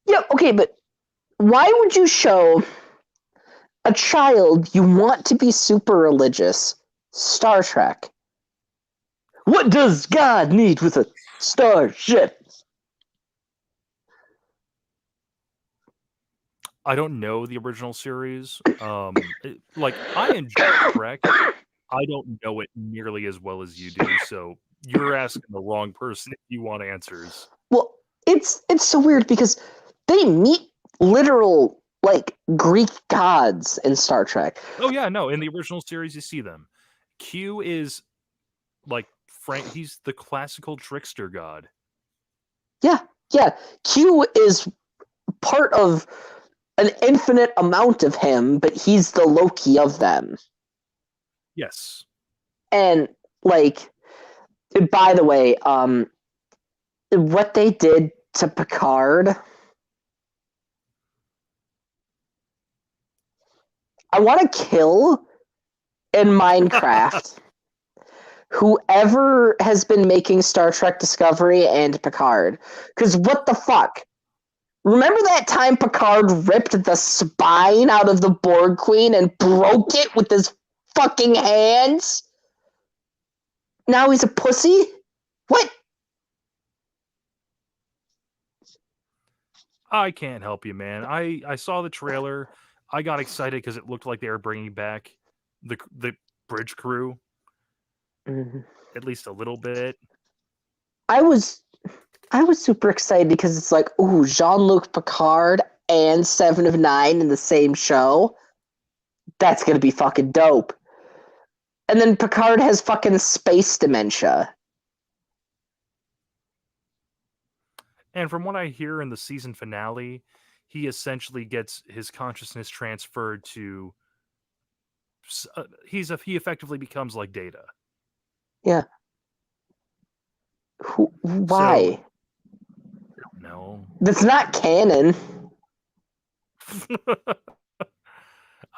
Yeah, okay, but why would you show a child you want to be super religious Star Trek? What does God need with a starship? I don't know the original series. Like I enjoy Trek. I don't know it nearly as well as you do, so you're asking the wrong person if you want answers. Well, it's so weird because they meet literal like Greek gods in Star Trek. Oh yeah, no, in the original series you see them. Q is like he's the classical trickster god. Yeah. Q is part of an infinite amount of him, but he's the Loki of them. Yes. And like, by the way, what they did to Picard, I want to kill in Minecraft whoever has been making Star Trek Discovery and Picard. Because what the fuck? Remember that time Picard ripped the spine out of the Borg Queen and broke it with his fucking hands? Now he's a pussy? What? I can't help you, man. I saw the trailer. I got excited because it looked like they were bringing back the bridge crew, at least a little bit. I was super excited because it's like, ooh, Jean-Luc Picard and Seven of Nine in the same show. That's gonna be fucking dope. And then Picard has fucking space dementia. And from what I hear in the season finale, he essentially gets his consciousness transferred to. He effectively becomes like Data. Yeah. Why? No. That's not canon.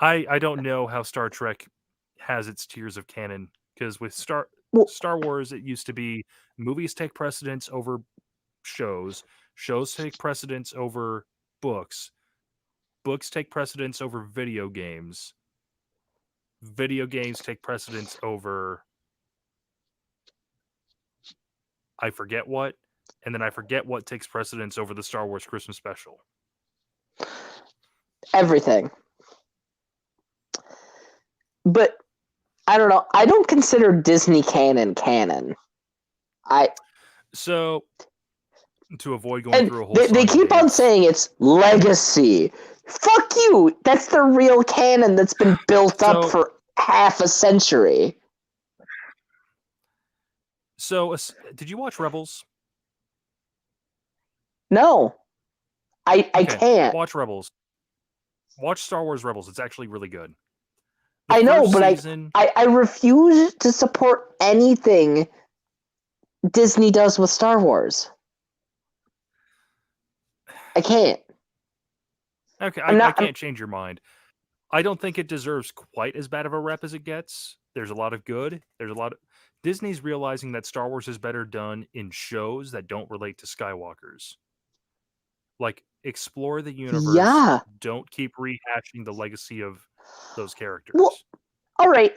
I don't know how Star Trek has its tiers of canon, because with Star Wars it used to be movies take precedence over shows take precedence over books take precedence over video games take precedence over I forget what, and then I forget what takes precedence over the Star Wars Christmas special. Everything. But I don't know. I don't consider Disney canon. So to avoid going through a whole they keep on saying it's legacy. Fuck you. That's the real canon that's been built up for half a century. So did you watch Rebels? No. I can't. Watch Rebels. Watch Star Wars Rebels. It's actually really good. I know, but I refuse to support anything Disney does with Star Wars. I can't. Okay, I can't change your mind. I don't think it deserves quite as bad of a rep as it gets. There's a lot of good. Disney's realizing that Star Wars is better done in shows that don't relate to Skywalkers. Like, explore the universe. Yeah. Don't keep rehashing the legacy of those characters. Well, all right.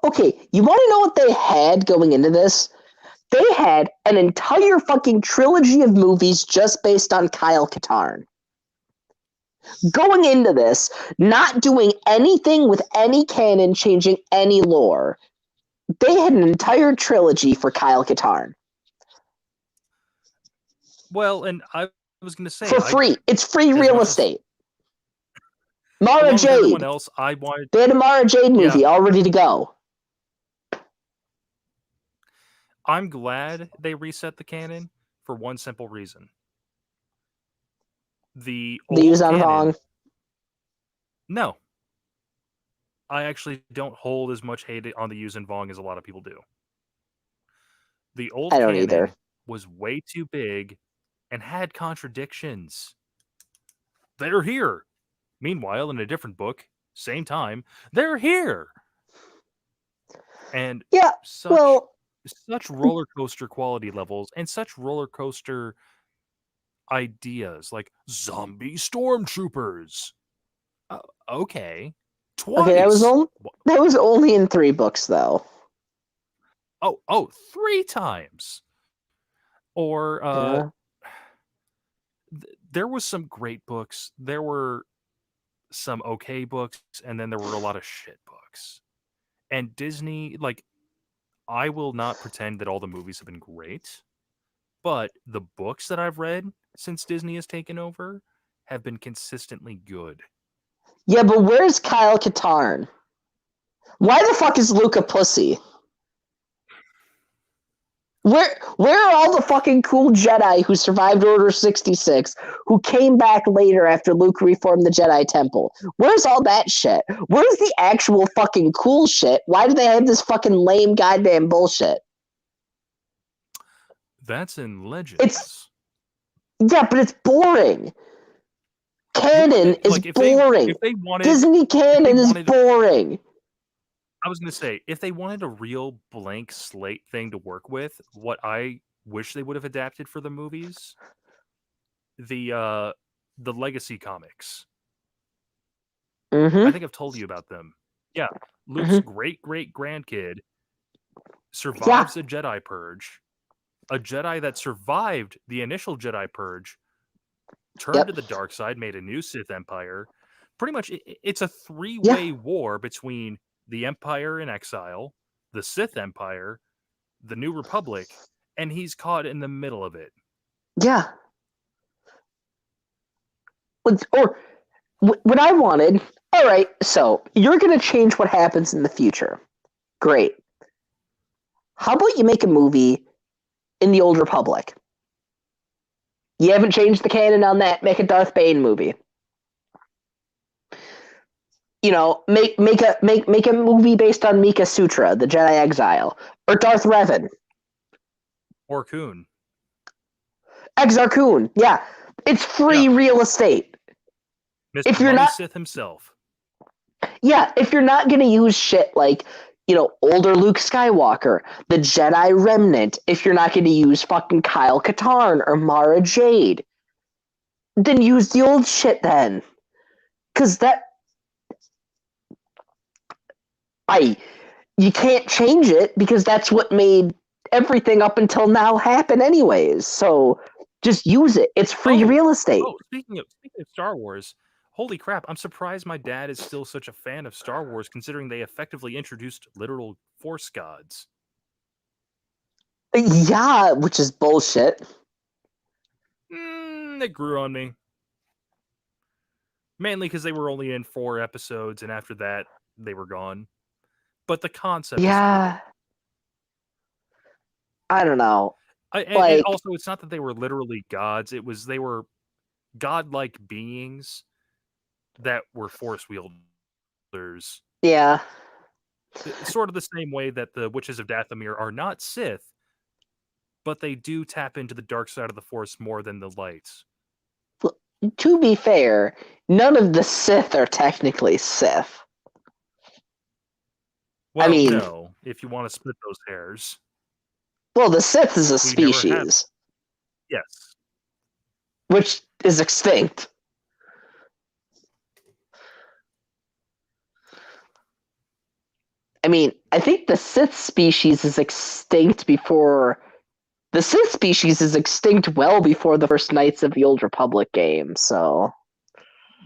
Okay, you want to know what they had going into this? They had an entire fucking trilogy of movies just based on Kyle Katarn. Going into this, not doing anything with any canon, changing any lore. They had an entire trilogy for Kyle Katarn. Well, and I was going to say... For free. It's free real estate. Mara Jade. Else, they had a Mara Jade movie all ready to go. I'm glad they reset the canon for one simple reason. The Yuuzhan Vong. No. I actually don't hold as much hate on the Yuuzhan Vong as a lot of people do. The old canon was way too big and had contradictions. They're here. Meanwhile, in a different book, same time, they're here. And such roller coaster quality levels and such roller coaster ideas like zombie stormtroopers. Okay. Twice. Okay, that was only in 3 books though. Oh, 3 times. Or there was some great books. There were some okay books, and then there were a lot of shit books. And Disney, like, I will not pretend that all the movies have been great, but the books that I've read since Disney has taken over have been consistently good. Yeah, but where's Kyle Katarn? Why the fuck is Luke a pussy? Where are all the fucking cool Jedi who survived Order 66, who came back later after Luke reformed the Jedi Temple? Where's all that shit? Where's the actual fucking cool shit? Why do they have this fucking lame goddamn bullshit? That's in Legends. Yeah, but it's boring. Canon is like, boring. If they wanted, Disney canon is boring. I was going to say, if they wanted a real blank slate thing to work with, what I wish they would have adapted for the movies, the Legacy comics. Mm-hmm. I think I've told you about them. Yeah, Luke's great-great-grandkid survives a Jedi Purge. A Jedi that survived the initial Jedi Purge turned to the dark side, made a new Sith Empire. Pretty much, it's a three-way war between the Empire in exile, the Sith Empire, the New Republic, and he's caught in the middle of it. Yeah. Or what I wanted, all right, so you're going to change what happens in the future. Great. How about you make a movie in the Old Republic? You haven't changed the canon on that. Make a Darth Bane movie. You know, make a movie based on Mika Sutra, the Jedi Exile, or Darth Revan, or Kun. Exar Kun. Yeah, it's free real estate. Mr. If you're Money not Sith himself. Yeah, if you're not gonna use shit like, you know, older Luke Skywalker, the Jedi Remnant, if you're not gonna use fucking Kyle Katarn or Mara Jade, then use the old shit then. Cause you can't change it because that's what made everything up until now happen anyways. So just use it. It's free real estate. Oh, speaking of Star Wars, holy crap, I'm surprised my dad is still such a fan of Star Wars considering they effectively introduced literal Force gods. Yeah, which is bullshit. It grew on me. Mainly because they were only in 4 episodes, and after that, they were gone. But the concept is cool. I don't know. And also, it's not that they were literally gods. It was they were godlike beings that were Force wielders. Yeah. Sort of the same way that the Witches of Dathomir are not Sith, but they do tap into the dark side of the Force more than the light. To be fair, none of the Sith are technically Sith. Well, I mean, no, if you want to split those hairs. Well, the Sith is a species. Yes. Which is extinct. I mean, I think the Sith species is extinct before... The Sith species is extinct well before the first Knights of the Old Republic game, so...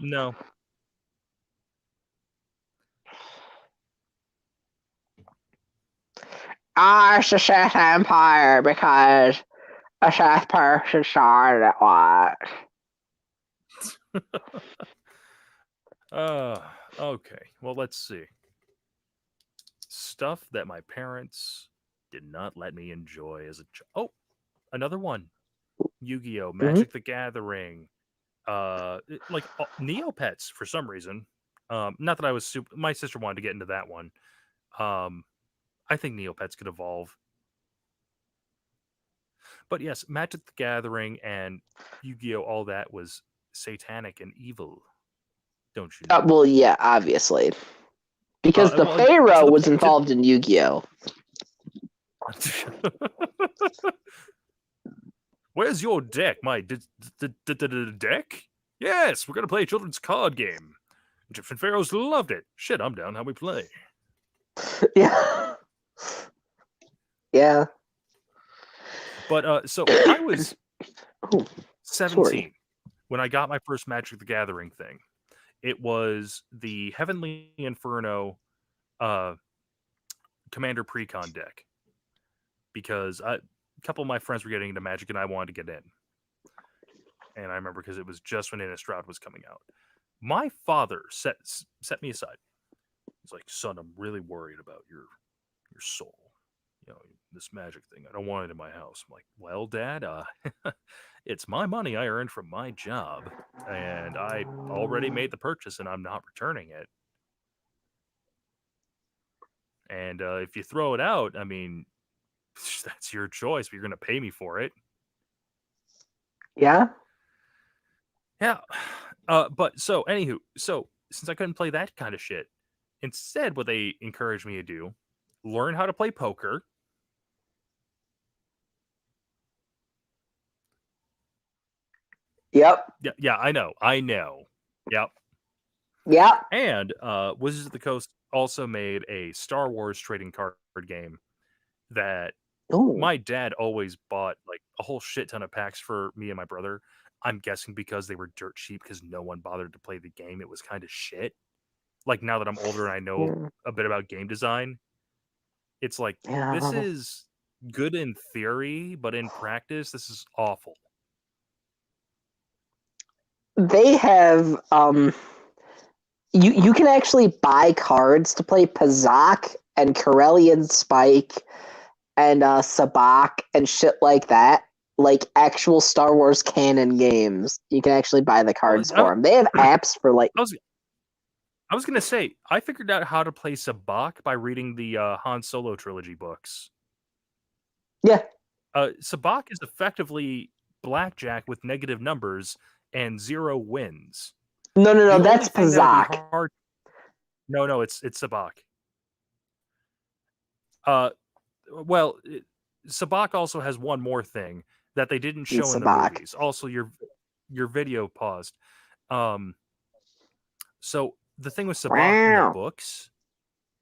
No. It's the Sith Empire because a Sith person started it once. Okay. Well, let's see. Stuff that my parents did not let me enjoy as a child. Oh, another one. Yu-Gi-Oh! Magic the Gathering. Like Neopets for some reason. Not that I was super... My sister wanted to get into that one. I think Neopets could evolve. But yes, Magic the Gathering and Yu-Gi-Oh! All that was satanic and evil. Don't you know? Well, yeah, obviously. Because the Pharaoh was involved in Yu-Gi-Oh! Where's your deck? My deck? Yes, we're going to play a children's card game. Egyptian pharaohs loved it. Shit, I'm down. How we play? Yeah. Yeah. But so I was 17 when I got my first Magic the Gathering thing, it was the Heavenly Inferno Commander Precon deck because a couple of my friends were getting into Magic and I wanted to get in. And I remember because it was just when Innistrad was coming out. My father set me aside. He's like, son, I'm really worried about your soul. You know, this Magic thing. I don't want it in my house. I'm like, well, Dad, it's my money I earned from my job, and I already made the purchase, and I'm not returning it. And if you throw it out, I mean, that's your choice, but you're going to pay me for it. Yeah. Yeah. But so, anywho, so since I couldn't play that kind of shit, instead, what they encouraged me to do, learn how to play poker. Yep. Yeah, I know. Yep. Yep. And Wizards of the Coast also made a Star Wars trading card game that Ooh. my dad always bought like a whole shit ton of packs for me and my brother. I'm guessing because they were dirt cheap because no one bothered to play the game. It was kind of shit. Like now that I'm older and I know a bit about game design, it's like this is good in theory, but in practice, this is awful. They have you can actually buy cards to play Pazak and Corellian Spike and Sabak and shit like that. Like actual Star Wars canon games. You can actually buy the cards for them. They have apps for like... I was going to say, I figured out how to play Sabak by reading the Han Solo trilogy books. Yeah. Sabak is effectively blackjack with negative numbers and 0 wins. No, that's Pazak. No, it's Sabak. Well, Sabak also has one more thing that they didn't show in the movies. Also, your video paused. So the thing with Sabak in the books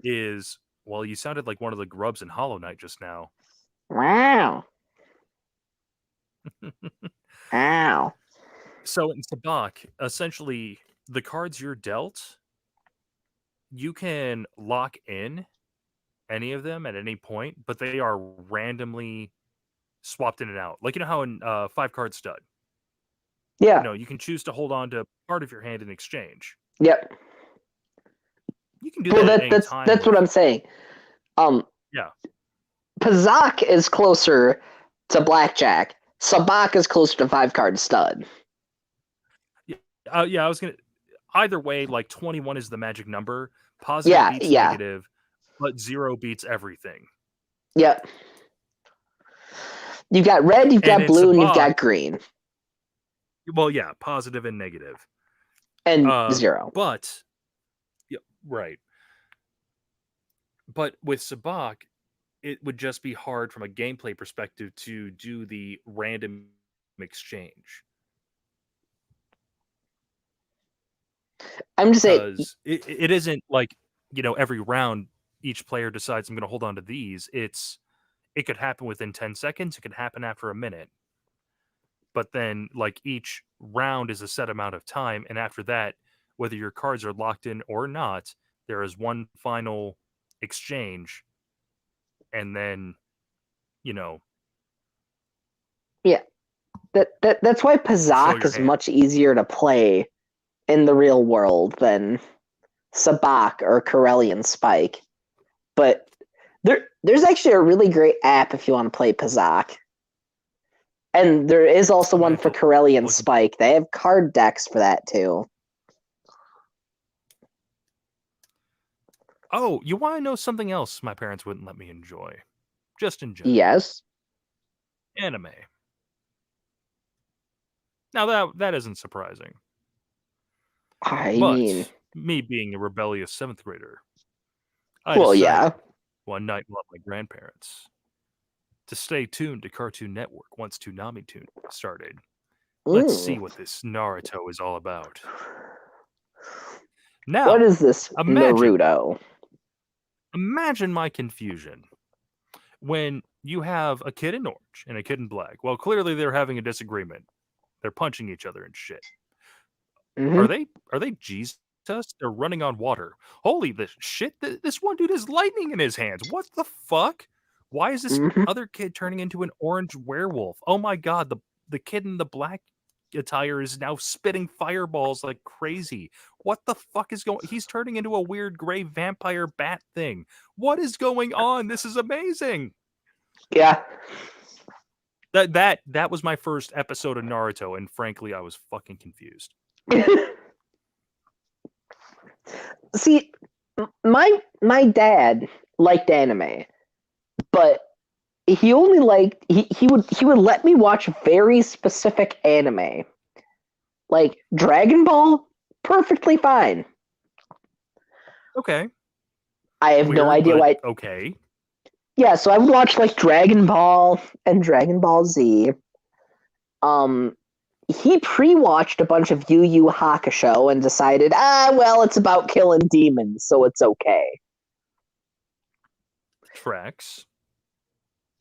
is, well, you sounded like one of the grubs in Hollow Knight just now. Wow. Ow. So in Sabak, essentially, the cards you're dealt, you can lock in any of them at any point, but they are randomly swapped in and out. Like, you know how in 5-card stud, yeah, you know, you can choose to hold on to part of your hand in exchange. Yep. You can do that at any time. That's what I'm saying. Yeah. Pazak is closer to blackjack. Sabak is closer to 5-card stud. Yeah, I was gonna. Either way, like 21 is the magic number. Positive beats negative, but 0 beats everything. Yep. You've got red, you've got blue, and you've got green. Well, yeah, positive and negative. And 0. But, yeah, right. But with Sabak, it would just be hard from a gameplay perspective to do the random exchange. I'm just saying, it isn't like, you know, every round each player decides I'm going to hold on to these. It could happen within 10 seconds. It could happen after a minute. But then, like, each round is a set amount of time, and after that, whether your cards are locked in or not, there is one final exchange, and then, you know. Yeah, that's why Pazak is much easier to play in the real world than Sabak or Corellian Spike. But there's actually a really great app if you want to play Pazak. And there is also one for Corellian Spike. They have card decks for that too. Oh, you want to know something else my parents wouldn't let me enjoy? Just in general. Yes. Anime. Now that isn't surprising. I mean, me being a rebellious 7th grader, I decided one night while my grandparents to stay tuned to Cartoon Network once Toonami Toon started. Let's see what this Naruto is all about. Now, what is this Naruto? Imagine my confusion when you have a kid in orange and a kid in black. Well, clearly they're having a disagreement. They're punching each other and shit. Mm-hmm. Are they Jesus? They're running on water. Holy the shit! This one dude has lightning in his hands. What the fuck? Why is this Mm-hmm. other kid turning into an orange werewolf? Oh my god! The kid in the black attire is now spitting fireballs like crazy. What the fuck is going? He's turning into a weird gray vampire bat thing. What is going on? This is amazing. Yeah. That was my first episode of Naruto, and frankly, I was fucking confused. See, my dad liked anime, but he only liked he would let me watch very specific anime. Like Dragon Ball, perfectly fine. Okay. I have no Weird, idea but why. okay. Yeah, so I would watch like Dragon Ball and Dragon Ball Z. He pre-watched a bunch of Yu Yu Hakusho and decided, well, it's about killing demons, so it's okay. Tracks.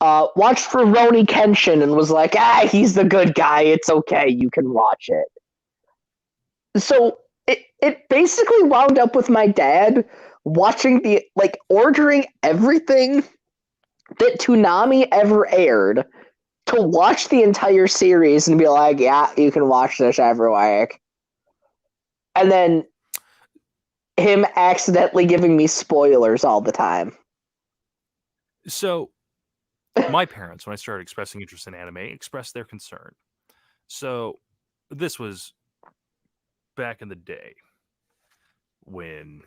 Watched Rurouni Kenshin and was like, he's the good guy, it's okay, you can watch it. So it basically wound up with my dad watching ordering everything that Toonami ever aired to watch the entire series and be like, yeah, you can watch this every week. And then him accidentally giving me spoilers all the time. So, my parents, when I started expressing interest in anime, expressed their concern. So, this was back in the day when,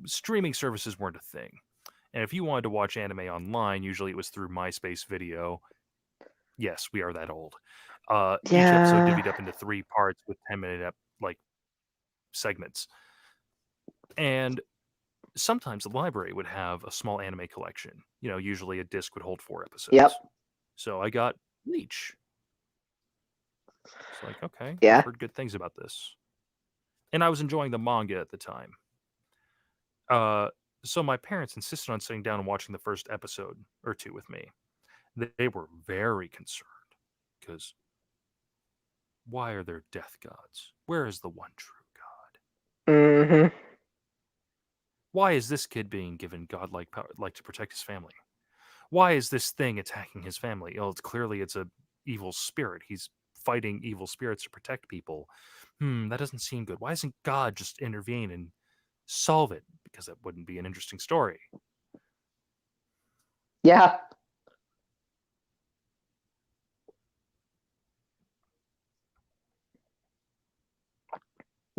streaming services weren't a thing. And if you wanted to watch anime online, usually it was through MySpace Video. Yes, we are that old. Each episode divvied up into 3 parts with 10-minute segments. And sometimes the library would have a small anime collection. Usually a disc would hold 4 episodes. Yep. So I got Bleach. It's like, okay, Yeah. I've heard good things about this. And I was enjoying the manga at the time. So my parents insisted on sitting down and watching the first episode or 2 with me. They were very concerned because why are there death gods? Where is the one true God? Mm-hmm. Why is this kid being given godlike power, like to protect his family? Why is this thing attacking his family? Oh, it's a evil spirit. He's fighting evil spirits to protect people. That doesn't seem good. Why doesn't God just intervene and solve it? Because that wouldn't be an interesting story. Yeah.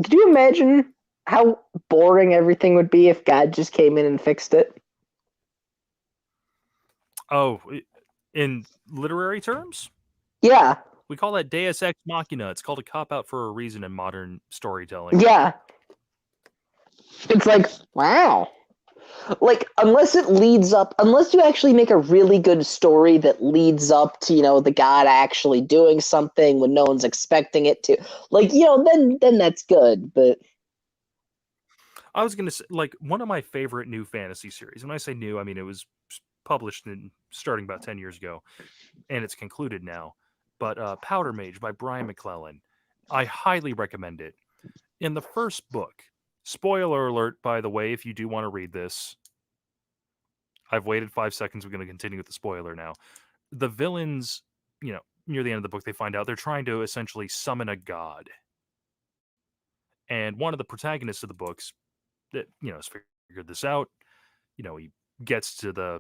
Could you imagine how boring everything would be if God just came in and fixed it? Oh, in literary terms? Yeah. We call that Deus Ex Machina. It's called a cop-out for a reason in modern storytelling. Yeah. It's like, wow. Like, unless you actually make a really good story that leads up to, the god actually doing something when no one's expecting it to. Like, then that's good, but... I was going to say, like, one of my favorite new fantasy series, when I say new, I mean it was published starting about 10 years ago, and it's concluded now, but Powder Mage by Brian McClellan. I highly recommend it. In the first book, spoiler alert, by the way, if you do want to read this, I've waited 5 seconds, we're going to continue with the spoiler now. The villains, near the end of the book, they find out they're trying to essentially summon a god. And one of the protagonists of the books that, has figured this out, he gets to the,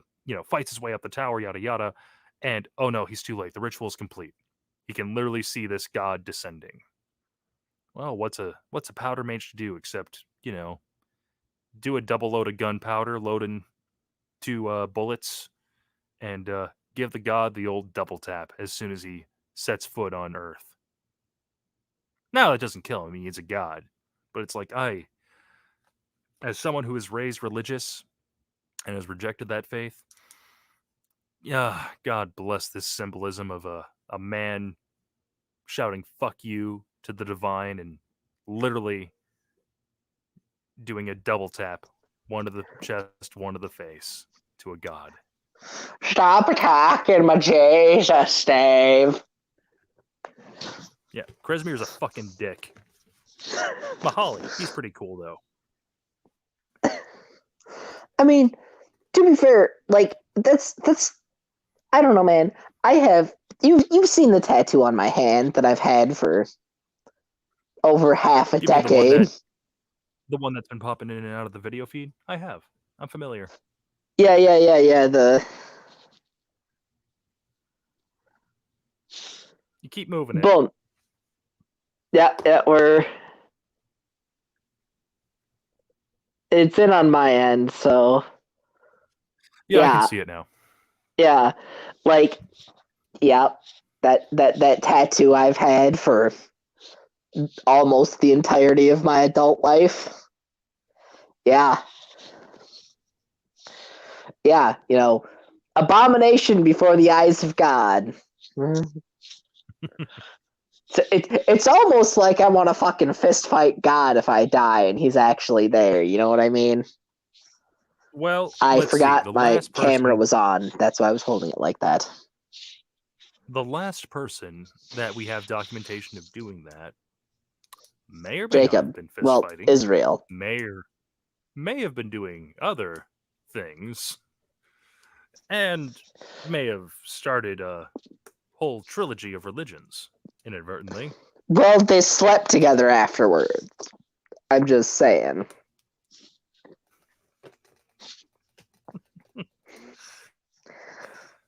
fights his way up the tower, yada, yada. And, oh no, he's too late. The ritual is complete. He can literally see this god descending. Well, what's a powder mage to do except, do a double load of gunpowder, load in 2 bullets, and give the god the old double tap as soon as he sets foot on Earth. Now, that doesn't kill him. He's a god. But it's like, as someone who is raised religious and has rejected that faith, yeah, God bless this symbolism of a man shouting "fuck you" to the divine and literally doing a double tap, one to the chest, one to the face, to a god. Stop attacking my Jesus, Dave. Yeah, Kresimir is a fucking dick. Mahali, he's pretty cool though. I mean, to be fair, like that's I don't know, man. I have you've seen the tattoo on my hand that I've had for over half a You mean decade. the one that's been popping in and out of the video feed? I have. I'm familiar. Yeah. You keep moving it. Boom. Yeah, it's in on my end, so Yeah, I can see it now. yeah, like yeah, that tattoo I've had for almost the entirety of my adult life. Yeah, abomination before the eyes of God. It's almost like I want to fucking fist fight God if I die and he's actually there. You know what I mean? Well, I let's see. forgot my camera was on. That's why I was holding it like that. The last person that we have documentation of doing that may or may not have Jacob. been fist Well, fighting. Israel. May have been doing other things, and may have started a whole trilogy of religions inadvertently. Well, they slept together afterwards. I'm just saying.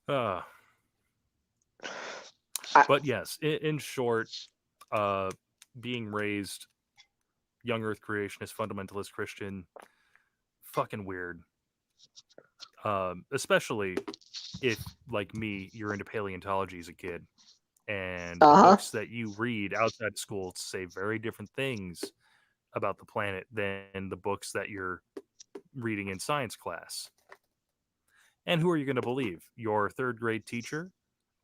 But yes, in short, being raised young Earth creationist, fundamentalist Christian, fucking weird. Especially if, like me, you're into paleontology as a kid, and the books that you read outside school say very different things about the planet than the books that you're reading in science class. And who are you going to believe? Your third grade teacher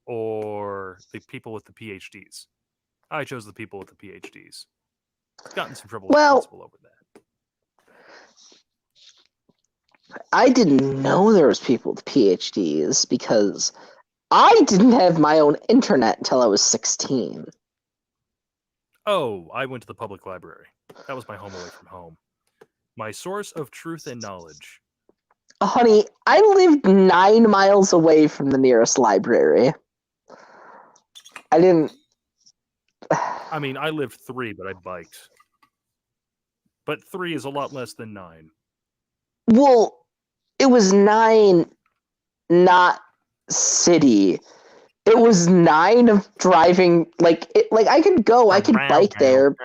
or the people with the PhDs? I chose the people with the PhDs. Got in some trouble with the principal over that. I didn't know there was people with PhDs because I didn't have my own internet until I was 16. Oh, I went to the public library. That was my home away from home. My source of truth and knowledge. Honey, I lived 9 miles away from the nearest library. I didn't... I mean, I lived 3, but I biked. But 3 is a lot less than 9. Well, it was 9, not city. It was 9 of driving. Like I could go, I could bike there.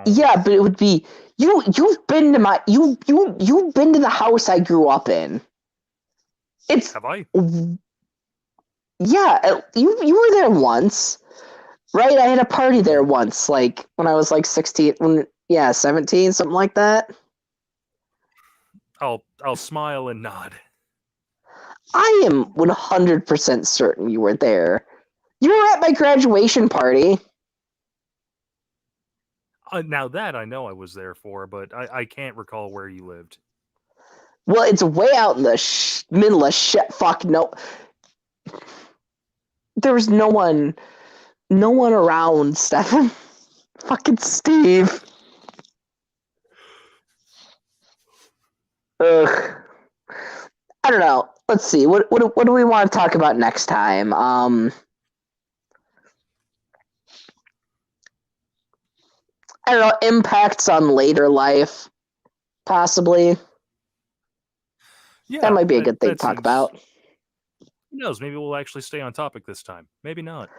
Yeah, but it would be you've been to my you've been to the house I grew up in. It's Have I? Yeah, you were there once, right? I had a party there once, like when I was like 16, 17, something like that. I'll smile and nod. I am 100% certain you were there. You were at my graduation party. Now that I know I was there for, but I can't recall where you lived. Well, it's way out in the middle of shit. Fuck no. There was no one around, Stefan. Fucking Steve. Ugh. I don't know. Let's see. What do we want to talk about next time? I don't know. Impacts on later life, possibly. Yeah, that might be a good thing to talk about. Who knows? Maybe we'll actually stay on topic this time. Maybe not.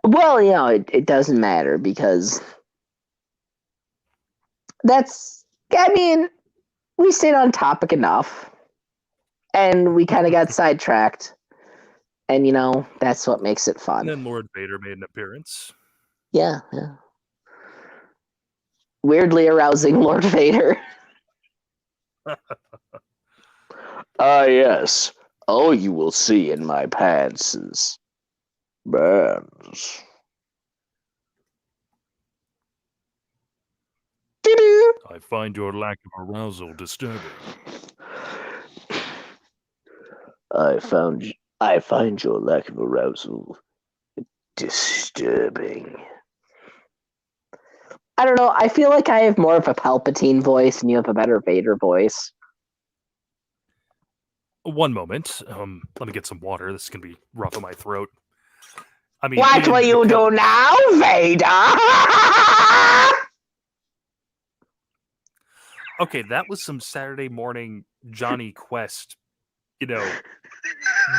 Well, it doesn't matter because we stayed on topic enough and we kind of got sidetracked. And, that's what makes it fun. And then Lord Vader made an appearance. Yeah. Weirdly arousing Lord Vader. Yes. All you will see in my pants is bands. I find your lack of arousal disturbing. I find your lack of arousal disturbing. I don't know. I feel like I have more of a Palpatine voice and you have a better Vader voice. One moment. Let me get some water. This is going to be rough on my throat. I mean, What will you do now, Vader? Okay, that was some Saturday morning Johnny Quest,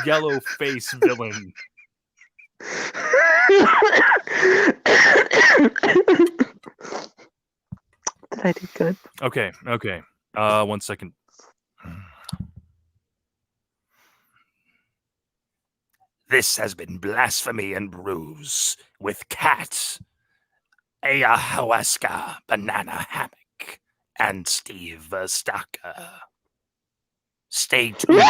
yellow face villain. Did I do good? Okay. 1 second. This has been Blasphemy and Brews with Kat, Ayahuasca, Banana Hammock, and Steve Verstacker. Stay tuned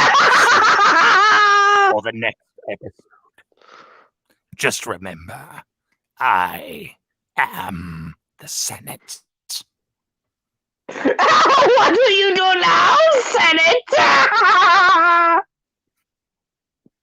for the next episode. Just remember, I am the Senate. What will you do now, Senate?